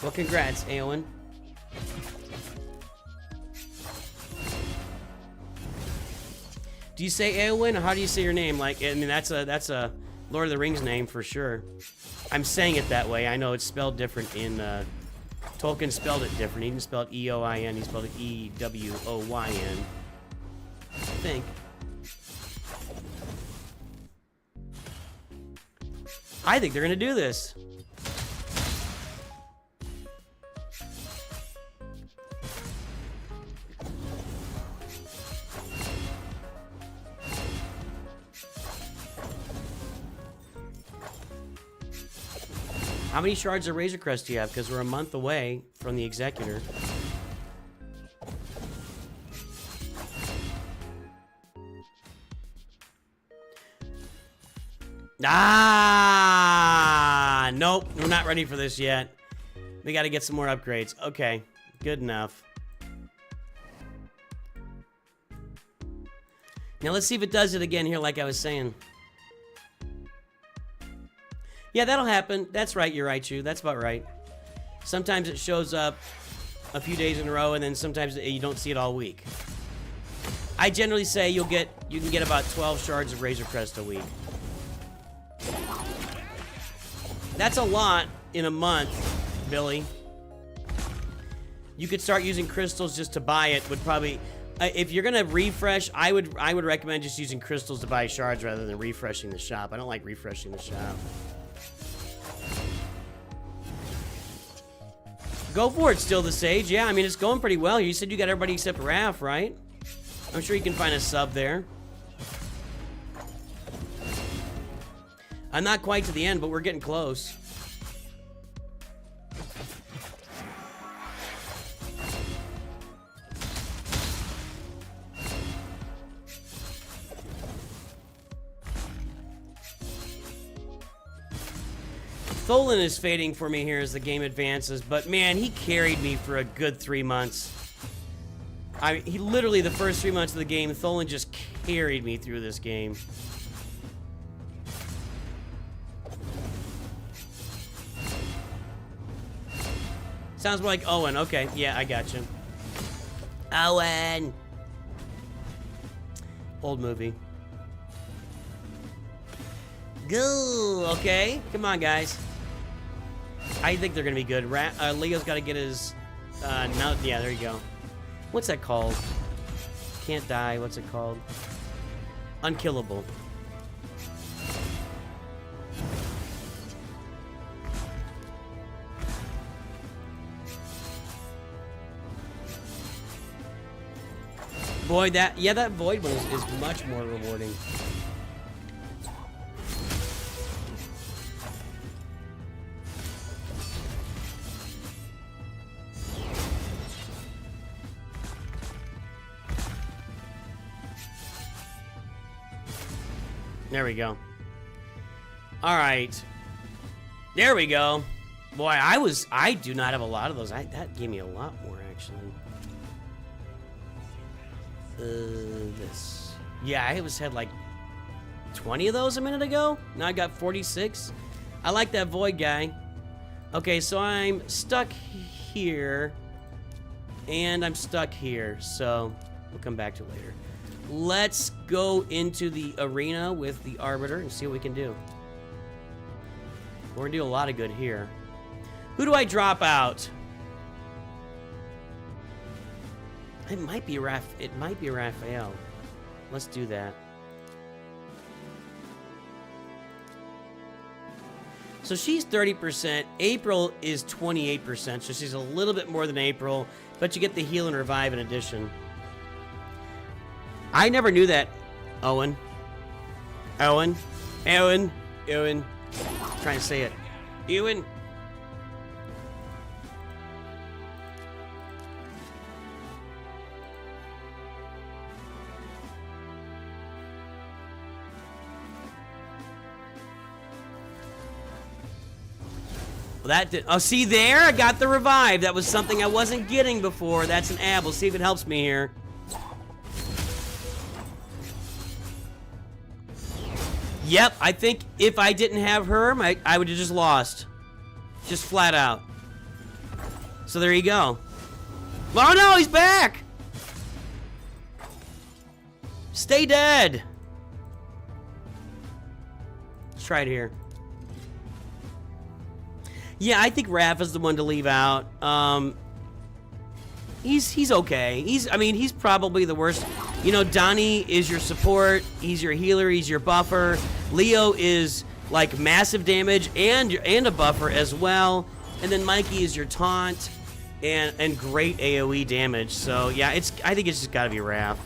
Well, congrats, Aowen. Do you say Aowen, or how do you say your name? Like, I mean, that's a Lord of the Rings name for sure. I'm saying it that way. I know it's spelled different in, Tolkien spelled it different. He didn't spell it E-O-I-N, he spelled it E-W-O-Y-N. I think. I think they're going to do this. How many shards of Razor Crest do you have? Because we're a month away from the Executor. Ah, nope, we're not ready for this yet. We got to get some more upgrades. Okay, good enough. Now let's see if it does it again here like I was saying. Yeah, that'll happen. That's right, you're right, Chu. That's about right. Sometimes it shows up a few days in a row, and then sometimes you don't see it all week. I generally say you can get about 12 shards of Razor Crest a week. That's a lot in a month, Billy. You could start using crystals just to buy it. Would probably, if you're gonna refresh, I would recommend just using crystals to buy shards rather than refreshing the shop. I don't like refreshing the shop. Go for it, Still the Sage. Yeah, I mean, it's going pretty well. You said you got everybody except Raph, right? I'm sure you can find a sub there. I'm not quite to the end, but we're getting close. Tholin is fading for me here as the game advances, but man, he carried me for a good 3 months. He literally, the first 3 months of the game, Tholin just carried me through this game. Sounds more like Owen. Okay, yeah, I got you. Owen! Old movie. Go! Okay, come on, guys. I think they're gonna be good. Leo's got to get his. No, yeah, there you go. What's that called? Can't die. What's it called? Unkillable. Boy, that void one is much more rewarding. There we go. All right. There we go. Boy, I do not have a lot of those. That gave me a lot more, actually. This. Yeah, I had like 20 of those a minute ago. Now I got 46. I like that void guy. Okay, so I'm stuck here. And I'm stuck here. So we'll come back to it later. Let's go into the arena with the Arbiter and see what we can do. We're gonna do a lot of good here. Who do I drop out? It might be Raphael. Let's do that. So she's 30%. April is 28%. So she's a little bit more than April, but you get the heal and revive in addition. I never knew that, Owen. Owen. Owen. Owen. I'm trying to say it. Ewan. Well, that did. Oh, see there? I got the revive. That was something I wasn't getting before. That's an ab. We'll see if it helps me here. Yep, I think if I didn't have her, I would have just lost. Just flat out. So there you go. Oh no, he's back! Stay dead! Let's try it here. Yeah, I think Raph is the one to leave out. He's okay. He's probably the worst. You know, Donnie is your support. He's your healer. He's your buffer. Leo is like massive damage and a buffer as well. And then Mikey is your taunt and great AoE damage. So yeah, I think it's just got to be Raph.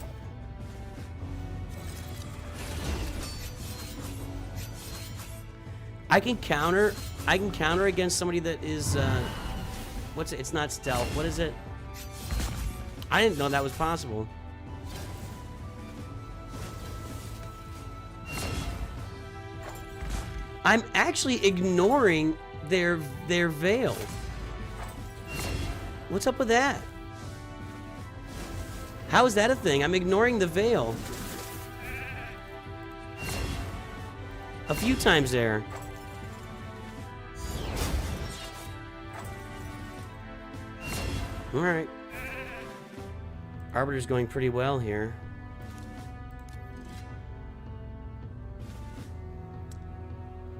I can counter against somebody that is what's it? It's not stealth. What is it? I didn't know that was possible. I'm actually ignoring their veil. What's up with that? How is that a thing? I'm ignoring the veil. A few times there. All right. Arbiter's going pretty well here.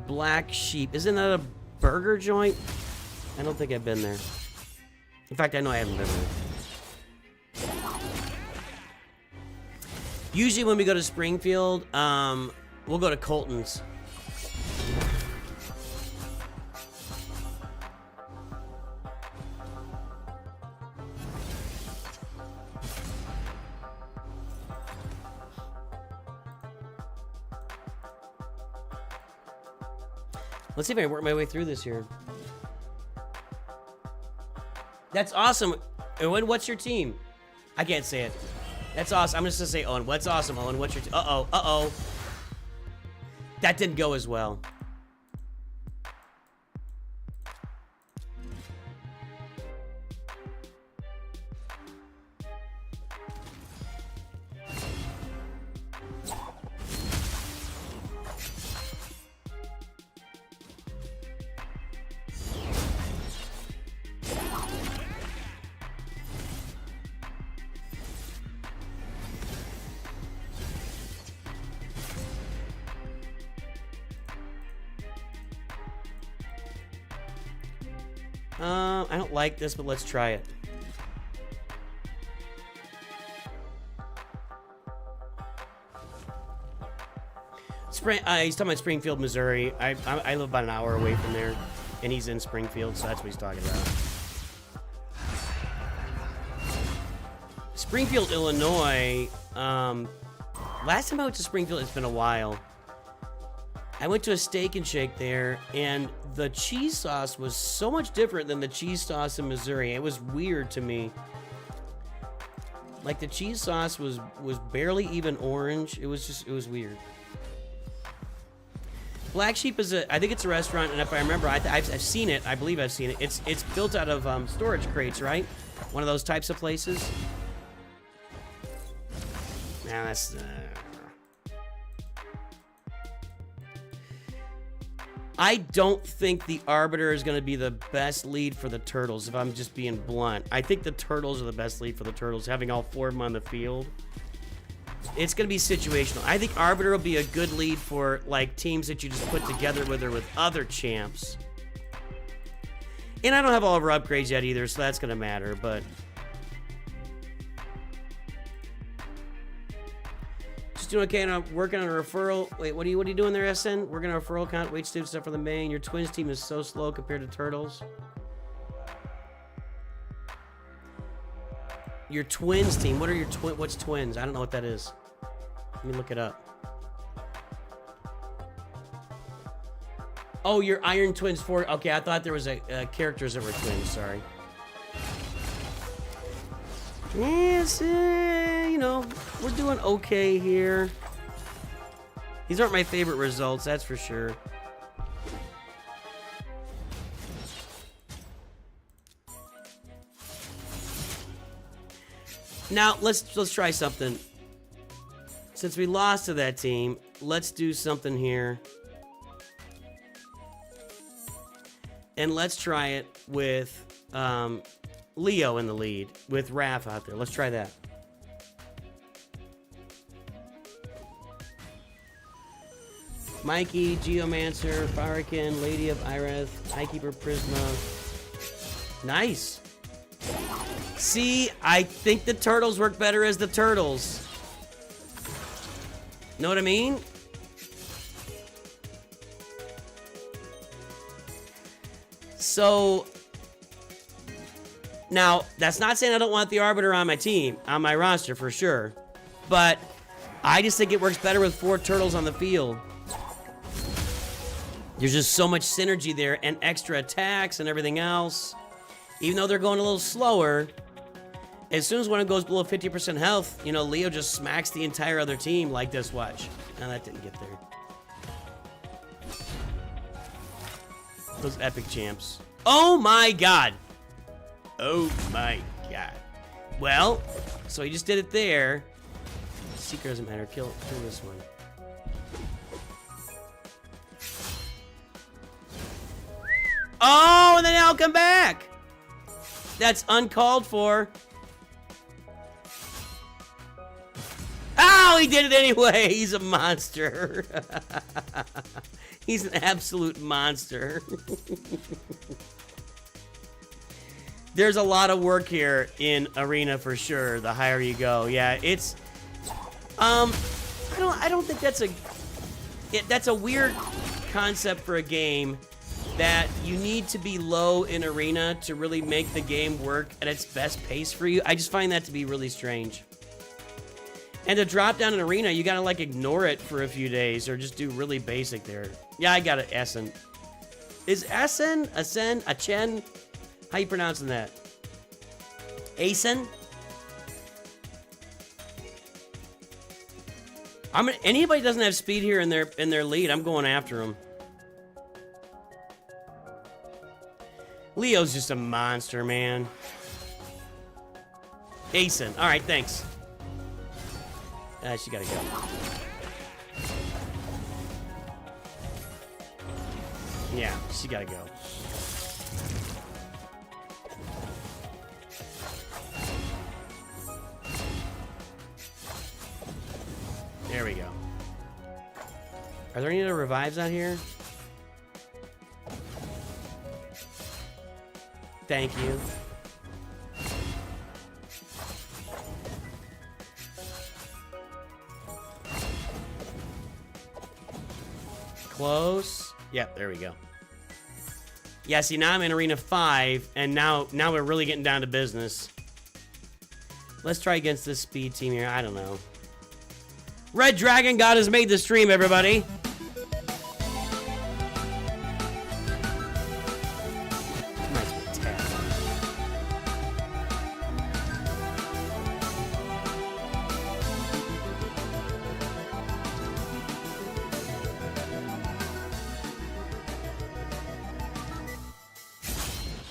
Black Sheep. Isn't that a burger joint? I don't think I've been there. In fact, I know I haven't been there. Usually when we go to Springfield, we'll go to Colton's. Let's see if I can work my way through this here. That's awesome. Owen, what's your team? I can't say it. That's awesome. I'm just gonna say Owen. What's awesome, Owen? What's your team? Uh-oh, uh-oh. That didn't go as well. I don't like this, but let's try it. He's talking about Springfield, Missouri. I live about an hour away from there, and he's in Springfield, so that's what he's talking about. Springfield, Illinois. Last time I went to Springfield, it's been a while. I went to a Steak and Shake there, and the cheese sauce was so much different than the cheese sauce in Missouri. It was weird to me. Like, the cheese sauce was barely even orange. It was weird. Black Sheep is I think it's a restaurant, and if I remember, I've seen it. I believe I've seen it. It's built out of storage crates, right? One of those types of places. Nah, that's... I don't think the Arbiter is going to be the best lead for the Turtles, if I'm just being blunt. I think the Turtles are the best lead for the Turtles, having all four of them on the field. It's going to be situational. I think Arbiter will be a good lead for, like, teams that you just put together with or with other champs. And I don't have all of our upgrades yet either, so that's going to matter, but... Doing okay, and I'm working on a referral. Wait, what are you doing there, SN? Working on a referral count. Wait, student stuff for the main. Your Twins team is so slow compared to Turtles. Your Twins team. What are your what's Twins? I don't know what that is. Let me look it up. Oh, your Iron Twins 4. Okay, I thought there was characters that were twins. Sorry. Yes, you know, we're doing okay here. These aren't my favorite results, that's for sure. Now, let's try something. Since we lost to that team, let's do something here. And let's try it with Leo in the lead with Raph out there. Let's try that. Mikey, Geomancer, Farikin, Lady of Ireth, Highkeeper, Prisma. Nice. See, I think the Turtles work better as the Turtles. Know what I mean? So... Now, that's not saying I don't want the Arbiter on my team, on my roster for sure. But I just think it works better with 4 Turtles on the field. There's just so much synergy there and extra attacks and everything else. Even though they're going a little slower, as soon as one goes below 50% health, you know, Leo just smacks the entire other team like this. Watch. No, that didn't get there. Those epic champs. Oh my god. Oh my god. Well, so he just did it there. Seeker doesn't matter. Kill this one. Oh, and then I'll come back. That's uncalled for. Oh, he did it anyway. He's a monster. He's an absolute monster. There's a lot of work here in Arena for sure. The higher you go, yeah, it's. I don't think that's a weird concept for a game that you need to be low in Arena to really make the game work at its best pace for you. I just find that to be really strange. And to drop down in Arena, you gotta like ignore it for a few days or just do really basic there. Yeah, I got it, Essen. Is Achen? How you pronouncing that? Asen? Anybody doesn't have speed here in their lead, I'm going after them. Leo's just a monster, man. Asen. All right, thanks. She gotta go. Yeah, she gotta go. There we go. Are there any other revives out here? Thank you. Close. Yep, there we go. Yeah, see, now I'm in Arena 5, and now we're really getting down to business. Let's try against this speed team here. I don't know. Red Dragon God has made the stream, everybody.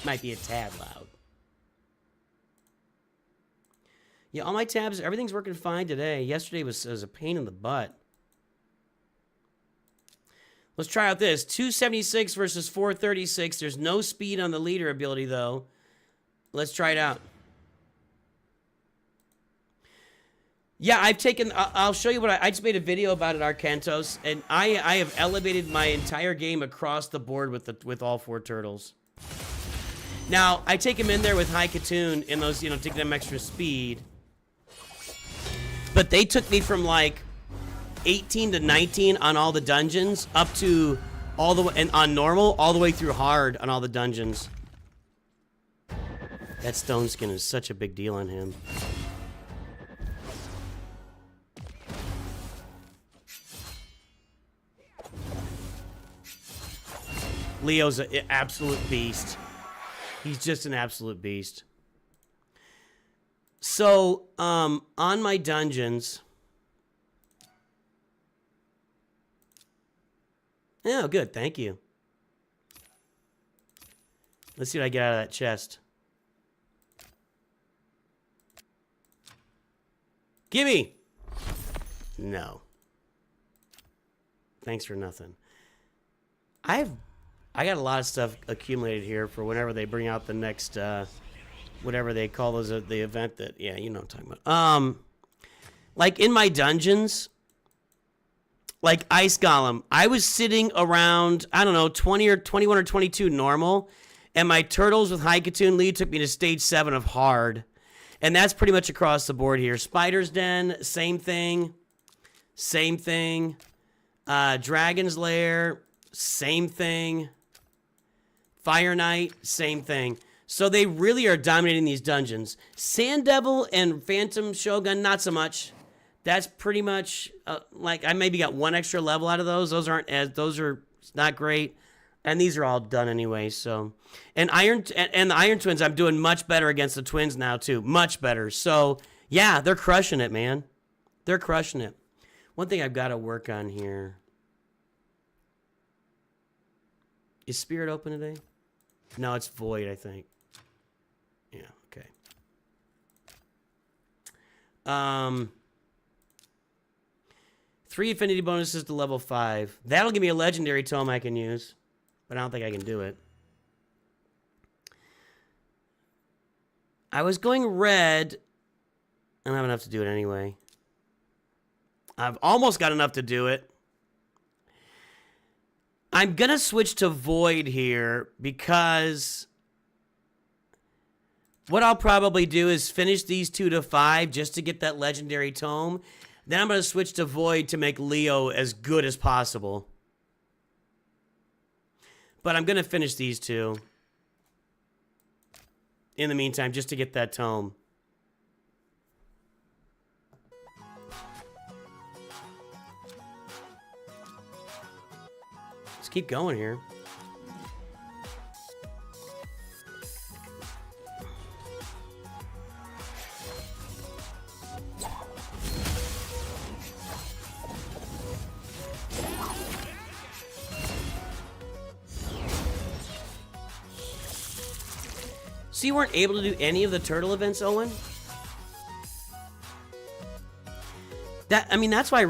Might be a tad loud. Yeah, all my tabs, everything's working fine today. Yesterday was a pain in the butt. Let's try out this. 276 versus 436. There's no speed on the leader ability, though. Let's try it out. Yeah, I've taken... I'll show you what I just made a video about it, Arcantos, and I have elevated my entire game across the board with all 4 turtles. Now, I take him in there with High Katoon in those, you know, to get them extra speed. But they took me from like 18 to 19 on all the dungeons up to all the way, and on normal, all the way through hard on all the dungeons. That stone skin is such a big deal on him. Leo's an absolute beast. He's just an absolute beast. So, on my dungeons... Oh, good. Thank you. Let's see what I get out of that chest. Gimme! No. Thanks for nothing. I got a lot of stuff accumulated here for whenever they bring out the next, whatever they call those, the event that, yeah, you know what I'm talking about. Like in my dungeons, like Ice Golem, I was sitting around, I don't know, 20 or 21 or 22 normal, and my turtles with High Katoon lead took me to stage 7 of hard. And that's pretty much across the board here. Spider's Den, same thing. Same thing. Dragon's Lair, same thing. Fire Knight, same thing. So they really are dominating these dungeons. Sand Devil and Phantom Shogun, not so much. That's pretty much like I maybe got 1 extra level out of those. Those are not great, and these are all done anyway. So, and the Iron Twins, I'm doing much better against the Twins now too, much better. So yeah, they're crushing it, man. They're crushing it. One thing I've got to work on here. Is Spirit open today? No, it's Void, I think. Yeah, okay. 3 affinity bonuses to level 5. That'll give me a legendary tome I can use, but I don't think I can do it. I was going red. I don't have enough to do it anyway. I've almost got enough to do it. I'm going to switch to Void here because what I'll probably do is finish these 2 to 5 just to get that legendary tome. Then I'm going to switch to Void to make Leo as good as possible. But I'm going to finish these 2 in the meantime just to get that tome. Keep going here. So you weren't able to do any of the turtle events, Owen? I mean, that's why I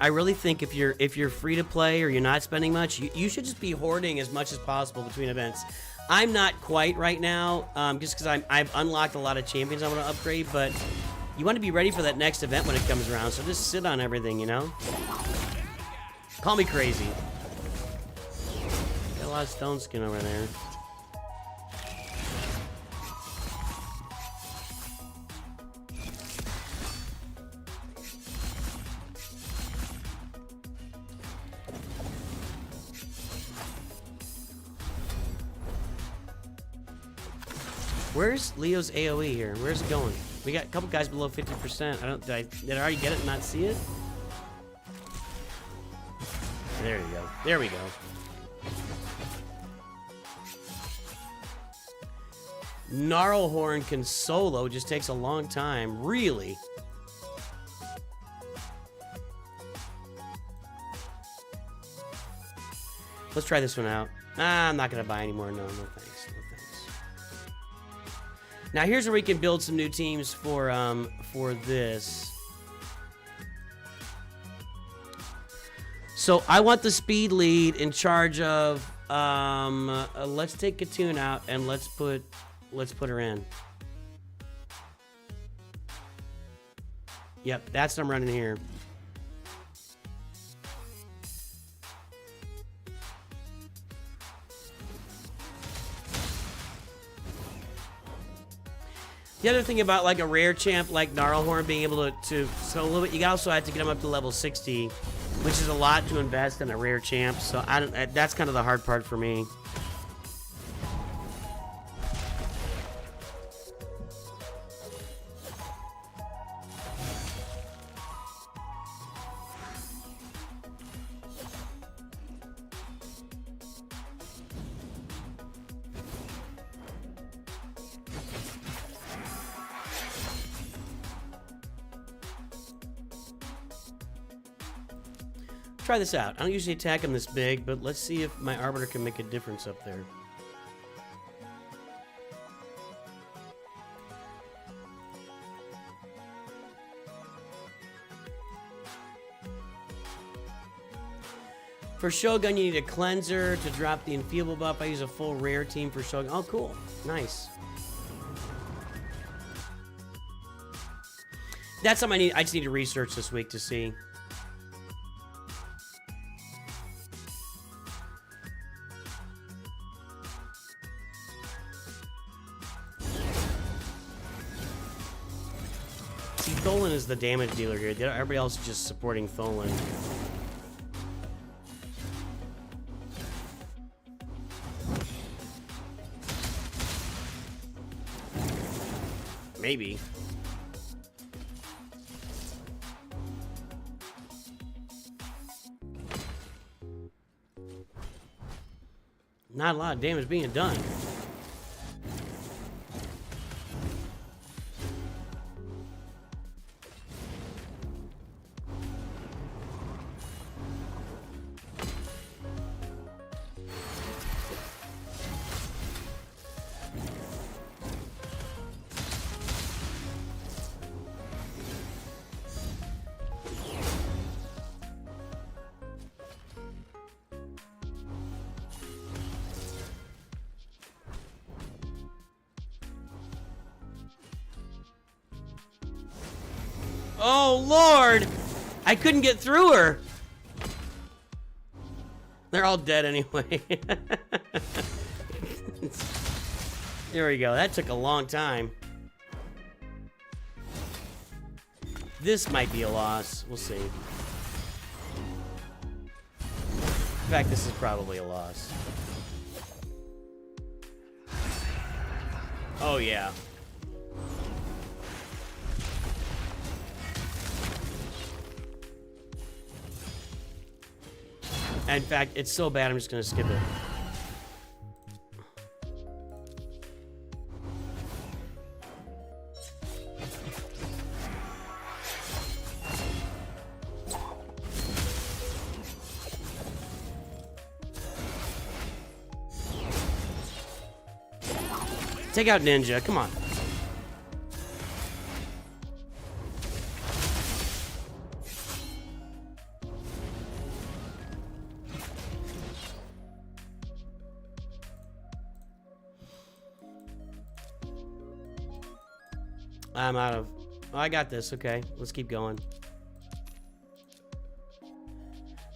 really think if you're free to play or you're not spending much, you should just be hoarding as much as possible between events. I'm not quite right now, just because I've unlocked a lot of champions I want to upgrade, but you want to be ready for that next event when it comes around, so just sit on everything, you know? Call me crazy. Got a lot of stone skin over there. Where's Leo's AoE here? Where's it going? We got a couple guys below 50%. Did I already get it and not see it? There you go. There we go. Gnarlhorn can solo, just takes a long time. Really? Let's try this one out. I'm not gonna buy any more. No, no thanks. Now here's where we can build some new teams for this. So I want the speed lead in charge of let's take Katoon out and let's put her in. Yep, that's what I'm running here. The other thing about like a rare champ like Gnarlhorn being able to solo it, you also have to get him up to level 60, which is a lot to invest in a rare champ. So that's kind of the hard part for me. Try this out. I don't usually attack him this big, but let's see if my Arbiter can make a difference up there. For Shogun, you need a cleanser to drop the enfeeble buff. I use a full rare team for Shogun. Oh, cool. Nice. That's something I need. I just need to research this week to see. Tholin is the damage dealer here. Everybody else is just supporting Tholin. Maybe. Not a lot of damage being done. Oh, Lord! I couldn't get through her! They're all dead anyway. There we go. That took a long time. This might be a loss. We'll see. In fact, this is probably a loss. Oh, yeah. In fact, it's so bad, I'm just going to skip it. Take out Ninja. Come on. I'm out of... Oh, I got this. Okay, let's keep going.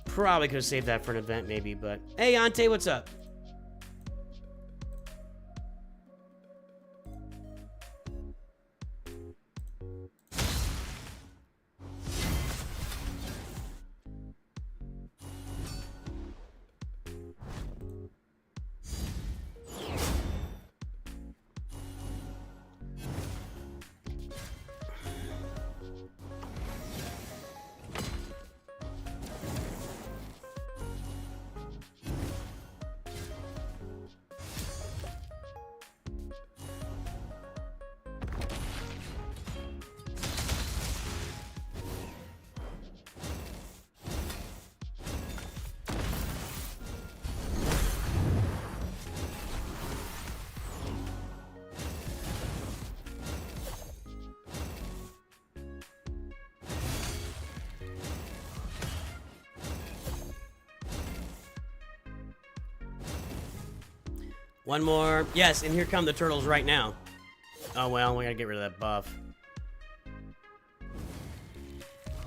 Probably could have saved that for an event, maybe, but... Hey, Ante, what's up? One more. Yes, and here come the turtles right now. Oh, well, we gotta get rid of that buff.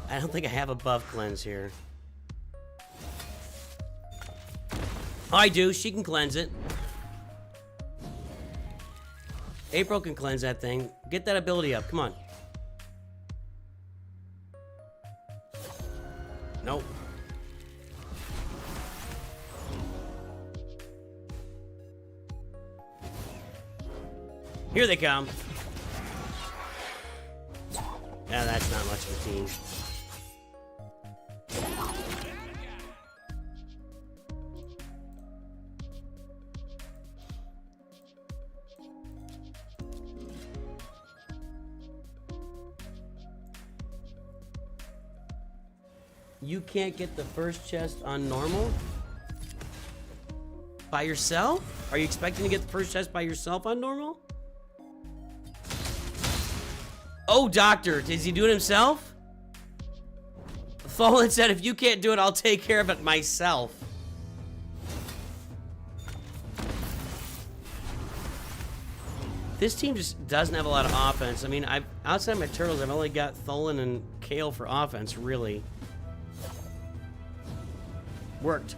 I don't think I have a buff cleanse here. Oh, I do. She can cleanse it. April can cleanse that thing. Get that ability up. Come on. Nope. Here they come. Yeah, that's not much of a team. You can't get the first chest on normal? By yourself? Are you expecting to get the first chest by yourself on normal? Oh, Doctor, does he do it himself? Tholin said, if you can't do it, I'll take care of it myself. This team just doesn't have a lot of offense. I mean, outside my turtles, I've only got Tholin and Kale for offense, really. Worked.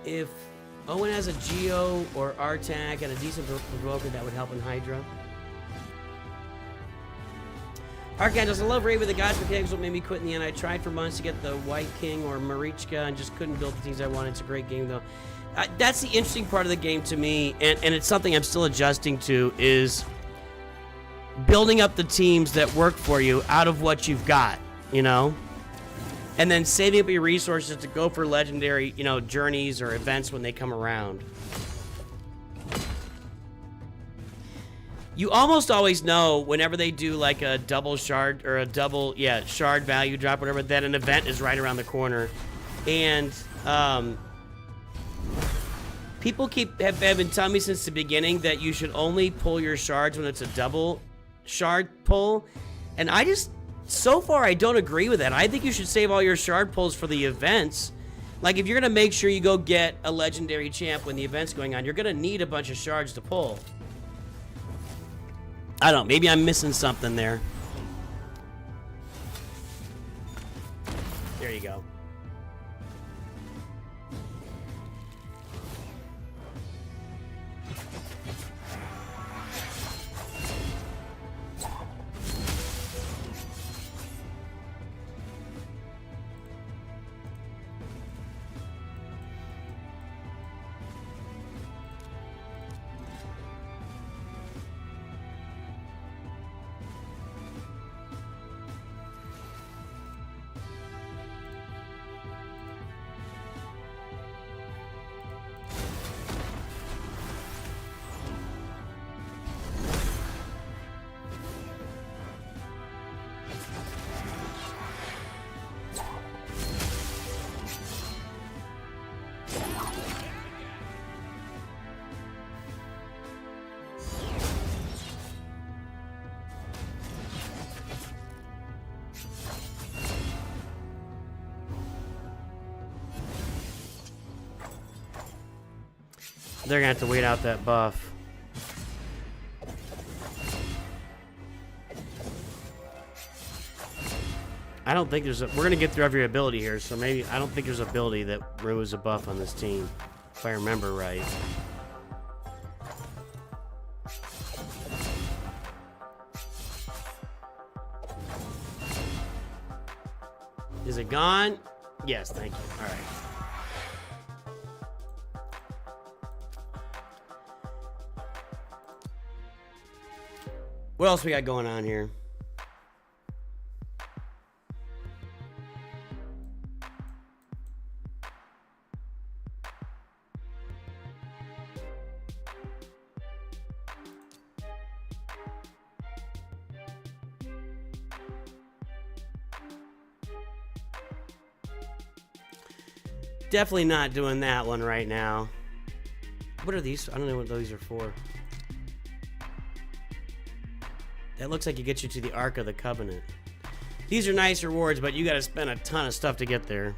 If Owen has a Geo or R-Tag and a decent provoker, that would help in Hydra. Archangels, I love Raid with the Gods mechanics. What made me quit in the end? I tried for months to get the White King or Marichka and just couldn't build the things I wanted. It's a great game, though. That's the interesting part of the game to me, and it's something I'm still adjusting to, is building up the teams that work for you out of what you've got. you know? And then saving up your resources to go for legendary, you know, journeys or events when they come around. You almost always know whenever they do like a double shard or a double, yeah, shard value drop, whatever, that an event is right around the corner. And people have been telling me since the beginning that you should only pull your shards when it's a double shard pull. And I just, so far, I don't agree with that. I think you should save all your shard pulls for the events. Like, if you're going to make sure you go get a legendary champ when the event's going on, you're going to need a bunch of shards to pull. I don't know. Maybe I'm missing something there. There you go. They're gonna have to wait out that buff. I don't think there's a... We're gonna get through every ability here, so maybe... I don't think there's an ability that removes a buff on this team, if I remember right. Is it gone? Yes, thank you. All right. What else we got going on here? Definitely not doing that one right now. What are these? I don't know what these are for. That looks like it gets you to the Ark of the Covenant. These are nice rewards, but you got to spend a ton of stuff to get there.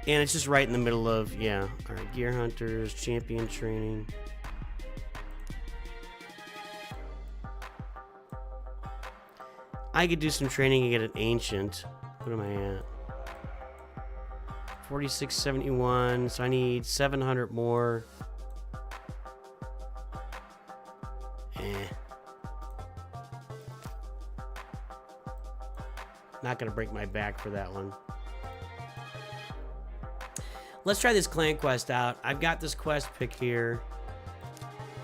And it's just right in the middle of, yeah. All right, Gear Hunters, Champion Training. I could do some training and get an Ancient. What am I at? 4671, so I need 700 more. Not gonna break my back for that one. Let's try this clan quest out. I've got this quest pick here.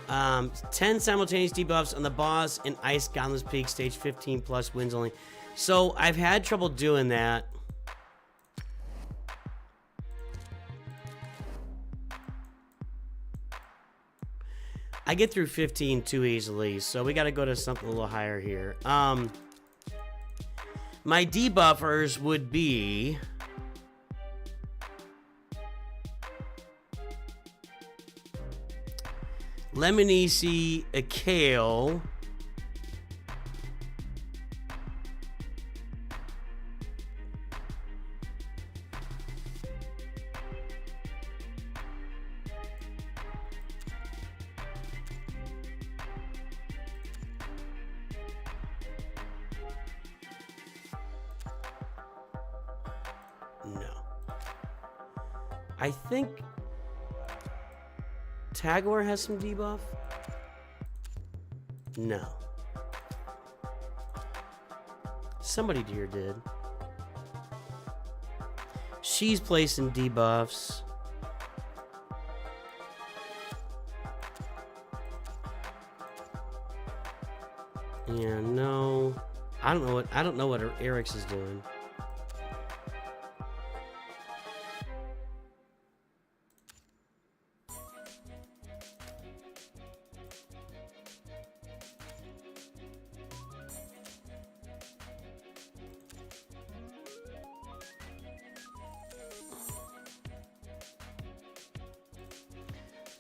10 simultaneous debuffs on the boss in Ice Gauntlet's Peak, stage 15 plus wins only. So I've had trouble doing that. I get through 15 too easily, so we got to go to something a little higher here. My debuffers would be... Lemonisi, a Kale. No. I think Tagore has some debuff? No. Somebody here did. She's placing debuffs. Yeah, no. I don't know what Eric's is doing.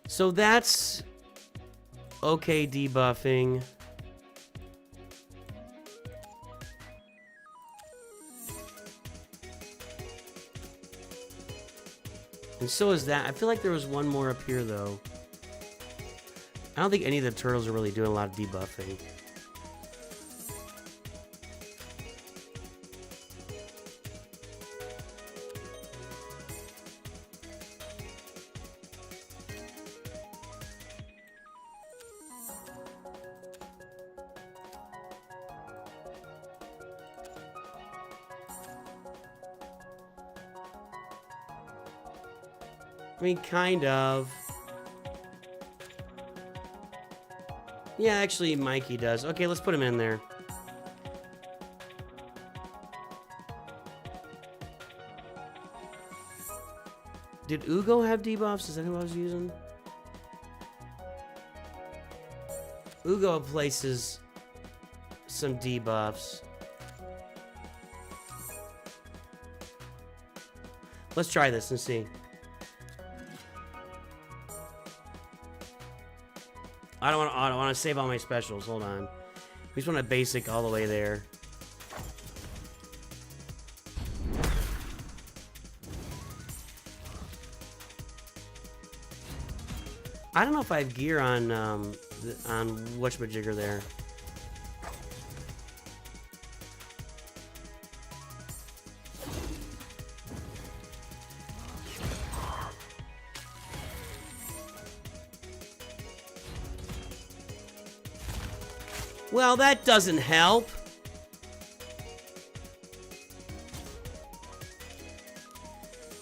So that's okay debuffing. And so is that. I feel like there was one more up here, though. I don't think any of the turtles are really doing a lot of debuffing. I mean, kind of. Yeah, actually, Mikey does. Okay, let's put him in there. Did Ugo have debuffs? Is that who I was using? Ugo places some debuffs. Let's try this and see. I don't want to save all my specials. Hold on. We just want a basic all the way there. I don't know if I have gear on whatchamajigger there. Well, that doesn't help.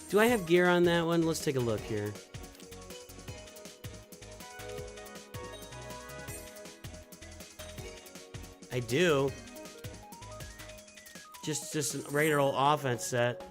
Do I have gear on that one? Let's take a look here. I do. Just a regular old offense set.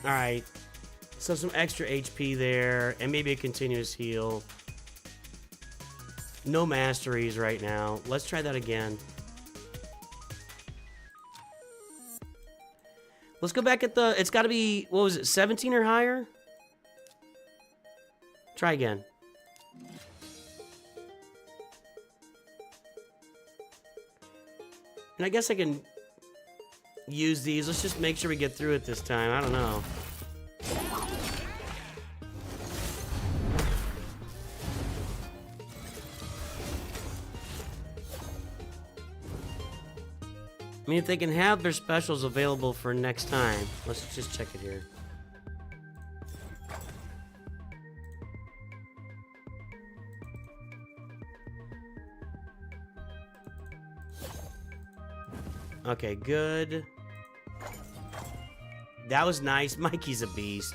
Alright, so some extra HP there, and maybe a continuous heal. No masteries right now. Let's try that again. Let's go back at the... It's got to be... What was it? 17 or higher? Try again. And I guess I can... use these. Let's just make sure we get through it this time. I don't know. I mean, if they can have their specials available for next time. Let's just check it here. Okay, good. That was nice. Mikey's a beast.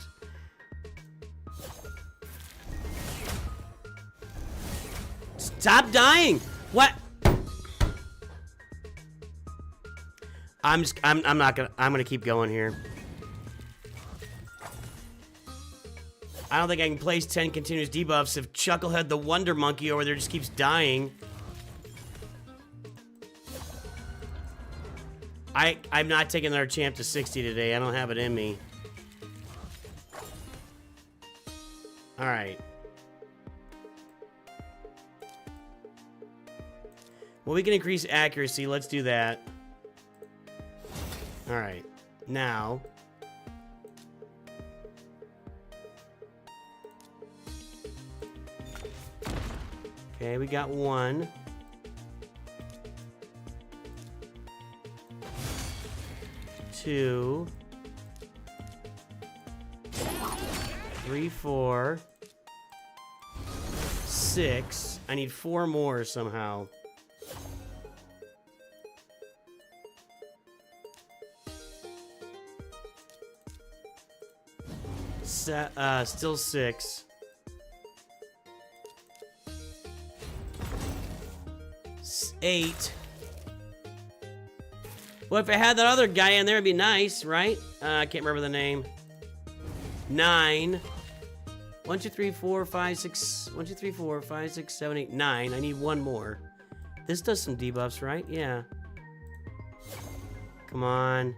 Stop dying! What? I'm gonna keep going here. I don't think I can place 10 continuous debuffs if Chucklehead the Wonder Monkey over there just keeps dying. I'm not taking another champ to 60 today. I don't have it in me. Alright. Well, we can increase accuracy. Let's do that. All right. Now. Okay, we got 1. 2. 3, 4. 6. I need 4 more somehow. Still 6. 8. Well, if I had that other guy in there, it'd be nice, right? I can't remember the name. 9. 1, 2, 3, 4, 5, 6. 1, 2, 3, 4, 5, 6, 7, 8, 9. I need 1 more. This does some debuffs, right? Yeah. Come on.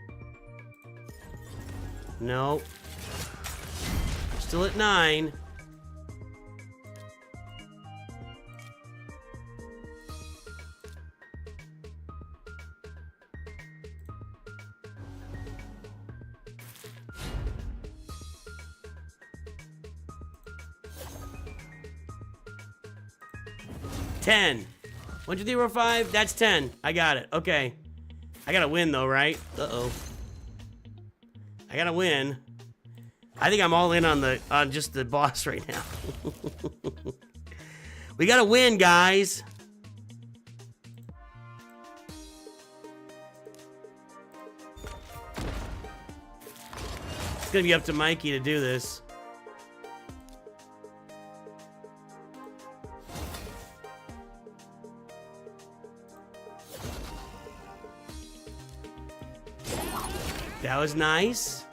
Nope. Still at 9. Ten. 1, 2, 3, 4, 5. That's 10. I got it. Okay. I gotta win though, right? Uh-oh. I gotta win. I think I'm all in on just the boss right now. We gotta win, guys. It's gonna be up to Mikey to do this. That was nice.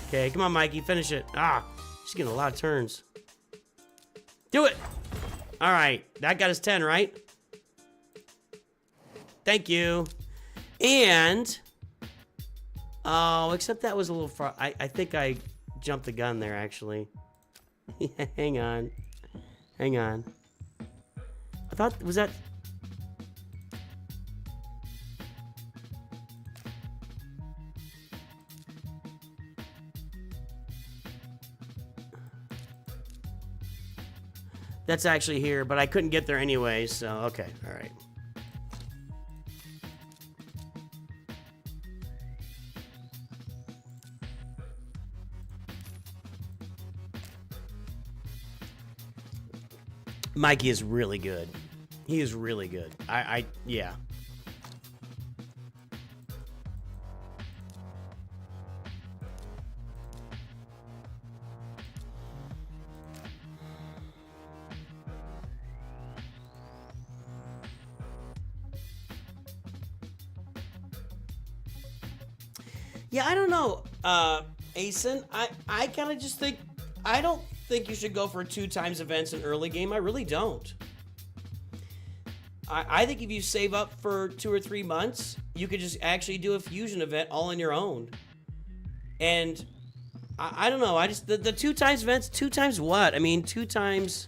Okay, come on, Mikey, finish it. Ah, she's getting a lot of turns. Do it! All right, that got us 10, right? Thank you. And, oh, except that was a little far. I think I jumped the gun there, actually. Hang on. Hang on. I thought, was that... That's actually here, but I couldn't get there anyway, so okay, all right. Mikey is really good. He is really good. Yeah. Yeah, I don't know, Asen. I kind of just think, I don't think you should go for 2 times events in early game. I really don't. I think if you save up for 2 or 3 months, you could just actually do a fusion event all on your own. And I don't know. I just the 2 times events. 2 times what? I mean, 2 times.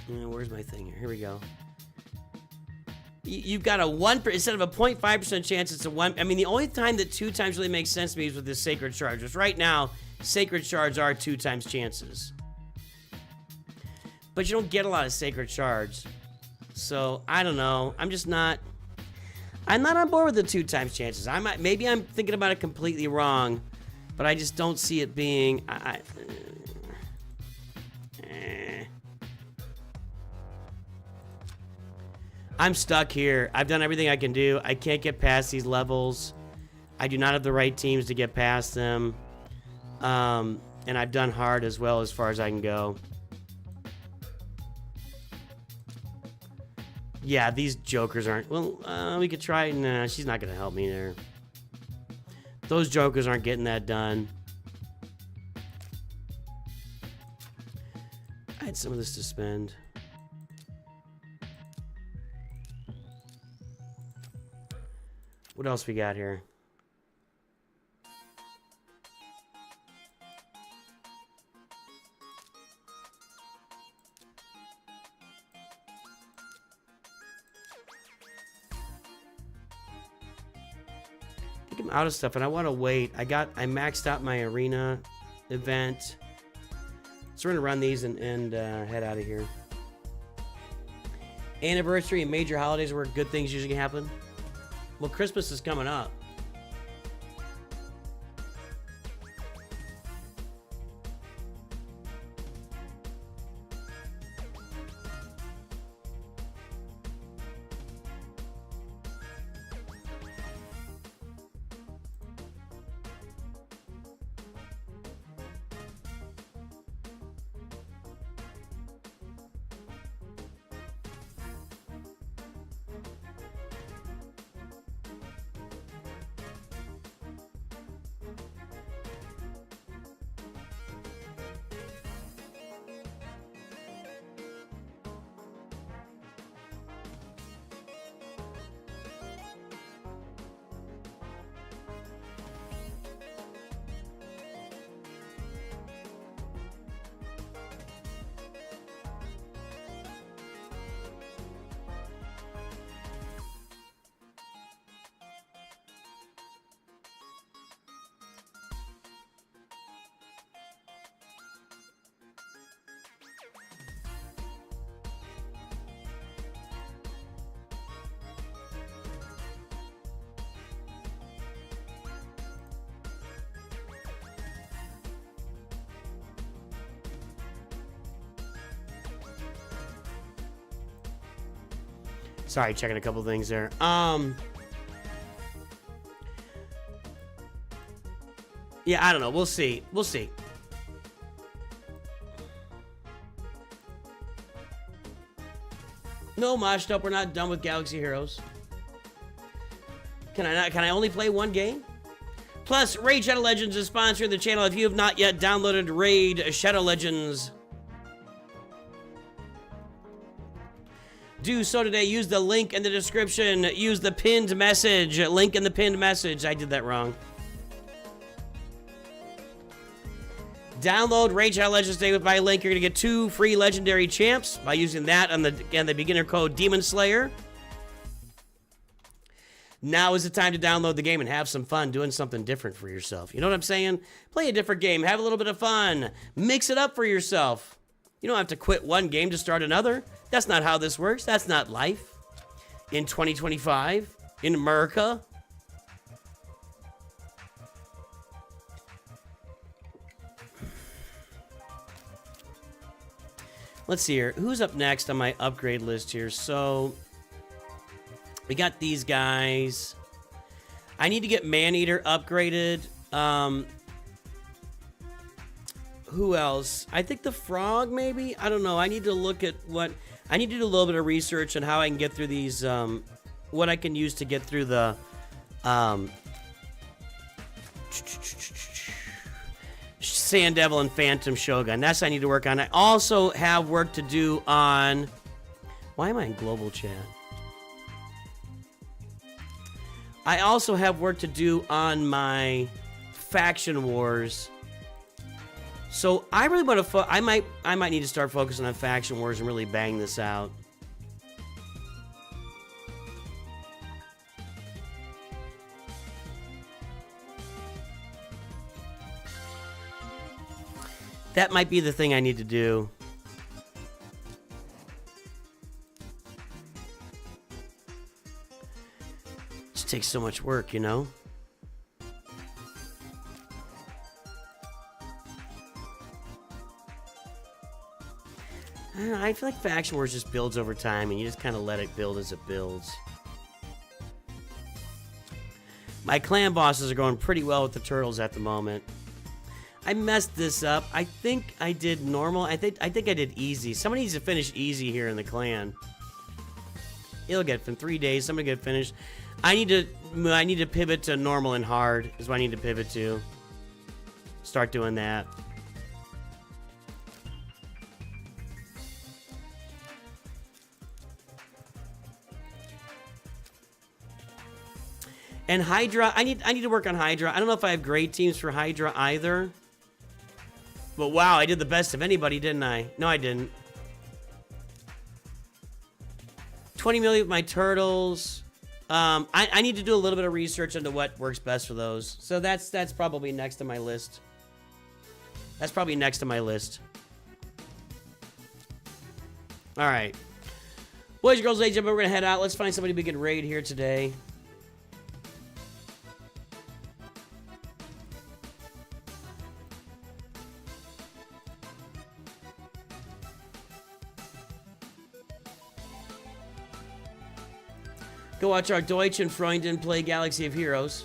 Where's my thing here? Here we go. You've got a 1 instead of a 0.5% chance. It's a 1. I mean, the only time that 2 times really makes sense to me is with the sacred shards. Which right now, sacred shards are 2 times chances. But you don't get a lot of sacred shards. So, I don't know. I'm just not... I'm not on board with the 2 times chances. Maybe I'm thinking about it completely wrong. But I just don't see it being... I'm stuck here. I've done everything I can do. I can't get past these levels. I do not have the right teams to get past them. And I've done hard as well as far as I can go. Yeah, these jokers aren't... Well, we could try... Nah, she's not going to help me there. Those jokers aren't getting that done. I had some of this to spend. What else we got here? think I'm out of stuff, and I want to wait. I maxed out my arena event. So we're gonna run these and head out of here. Anniversary and major holidays are where good things usually happen. Well, Christmas is coming up. Sorry, checking a couple things there. Yeah, I don't know. We'll see. We'll see. No, Moshed Up, we're not done with Galaxy Heroes. Can I only play one game? Plus, Raid Shadow Legends is sponsoring the channel. If you have not yet downloaded Raid Shadow Legends, do so today. Use the link in the description. Use the pinned message. Link in the pinned message. I did that wrong. Download Raid Shadow Legends today with my link. You're going to get 2 free legendary champs by using that on the beginner code DEMONSLAYER. Now is the time to download the game and have some fun doing something different for yourself. You know what I'm saying? Play a different game. Have a little bit of fun. Mix it up for yourself. You don't have to quit one game to start another. That's not how this works. That's not life. In 2025, in America. Let's see here. Who's up next on my upgrade list here? So, we got these guys. I need to get Maneater upgraded. Who else? I think the frog, maybe? I don't know. I need to look at what... I need to do a little bit of research on how I can get through these... what I can use to get through the... Sand Devil and Phantom Shogun. That's what I need to work on. I also have work to do on... Why am I in global chat? I also have work to do on my faction wars. So I really want to. I might need to start focusing on faction wars and really bang this out. That might be the thing I need to do. It just takes so much work, you know? I don't know, I feel like Faction Wars just builds over time, and you just kind of let it build as it builds. My clan bosses are going pretty well with the turtles at the moment. I messed this up. I think I did normal. I think I did easy. Somebody needs to finish easy here in the clan. It'll get from 3 days. Somebody get finished. I need to pivot to normal and hard is what I need to pivot to. Start doing that. And Hydra, I need to work on Hydra. I don't know if I have great teams for Hydra either. But wow, I did the best of anybody, didn't I? No, I didn't. 20 million with my turtles. I need to do a little bit of research into what works best for those. So that's probably next on my list. That's probably next on my list. All right. Boys and girls, ladies and gentlemen, we're going to head out. Let's find somebody we can raid here today. Go watch our Deutsch and Freunden play Galaxy of Heroes.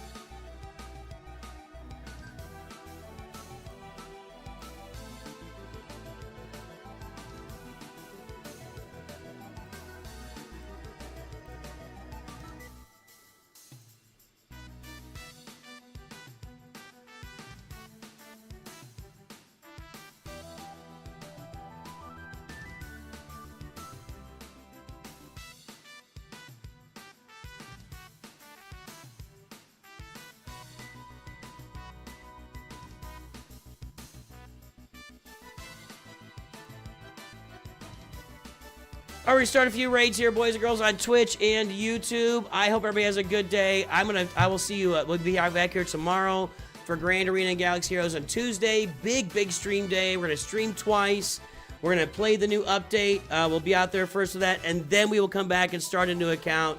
I'll restart a few raids here, boys and girls, on Twitch and YouTube. I hope everybody has a good day. I will see you. We'll be back here tomorrow for Grand Arena and Galaxy Heroes on Tuesday. Big stream day. We're gonna stream twice. We're gonna play the new update. We'll be out there first with that, and then we will come back and start a new account.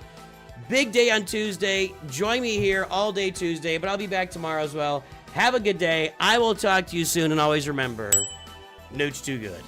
Big day on Tuesday. Join me here all day Tuesday, but I'll be back tomorrow as well. Have a good day. I will talk to you soon, and always remember, Nooch2Gud.